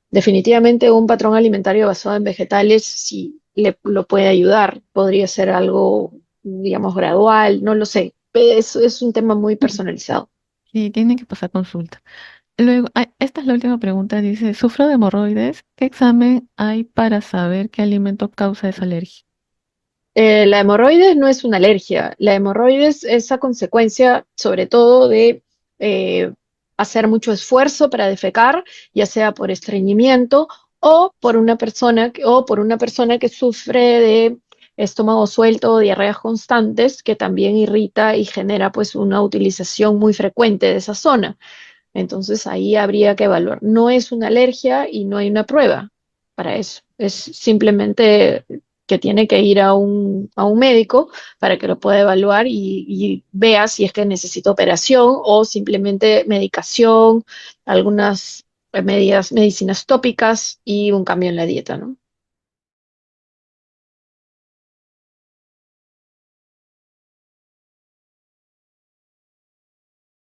Definitivamente un patrón alimentario basado en vegetales sí lo puede ayudar, podría ser algo, digamos, gradual, no lo sé. Es un tema muy personalizado. Sí, tiene que pasar consulta. Luego, esta es la última pregunta. Dice, sufro de hemorroides. ¿Qué examen hay para saber qué alimento causa esa alergia? La hemorroides no es una alergia. La hemorroides es a consecuencia, sobre todo, de eh, hacer mucho esfuerzo para defecar, ya sea por estreñimiento o por una persona que sufre de estómago suelto o diarreas constantes, que también irrita y genera pues una utilización muy frecuente de esa zona. Entonces ahí habría que evaluar. No es una alergia y no hay una prueba para eso. Es simplemente que tiene que ir a un médico para que lo pueda evaluar y vea si es que necesita operación o simplemente medicación, algunas medidas, medicinas tópicas y un cambio en la dieta, ¿no?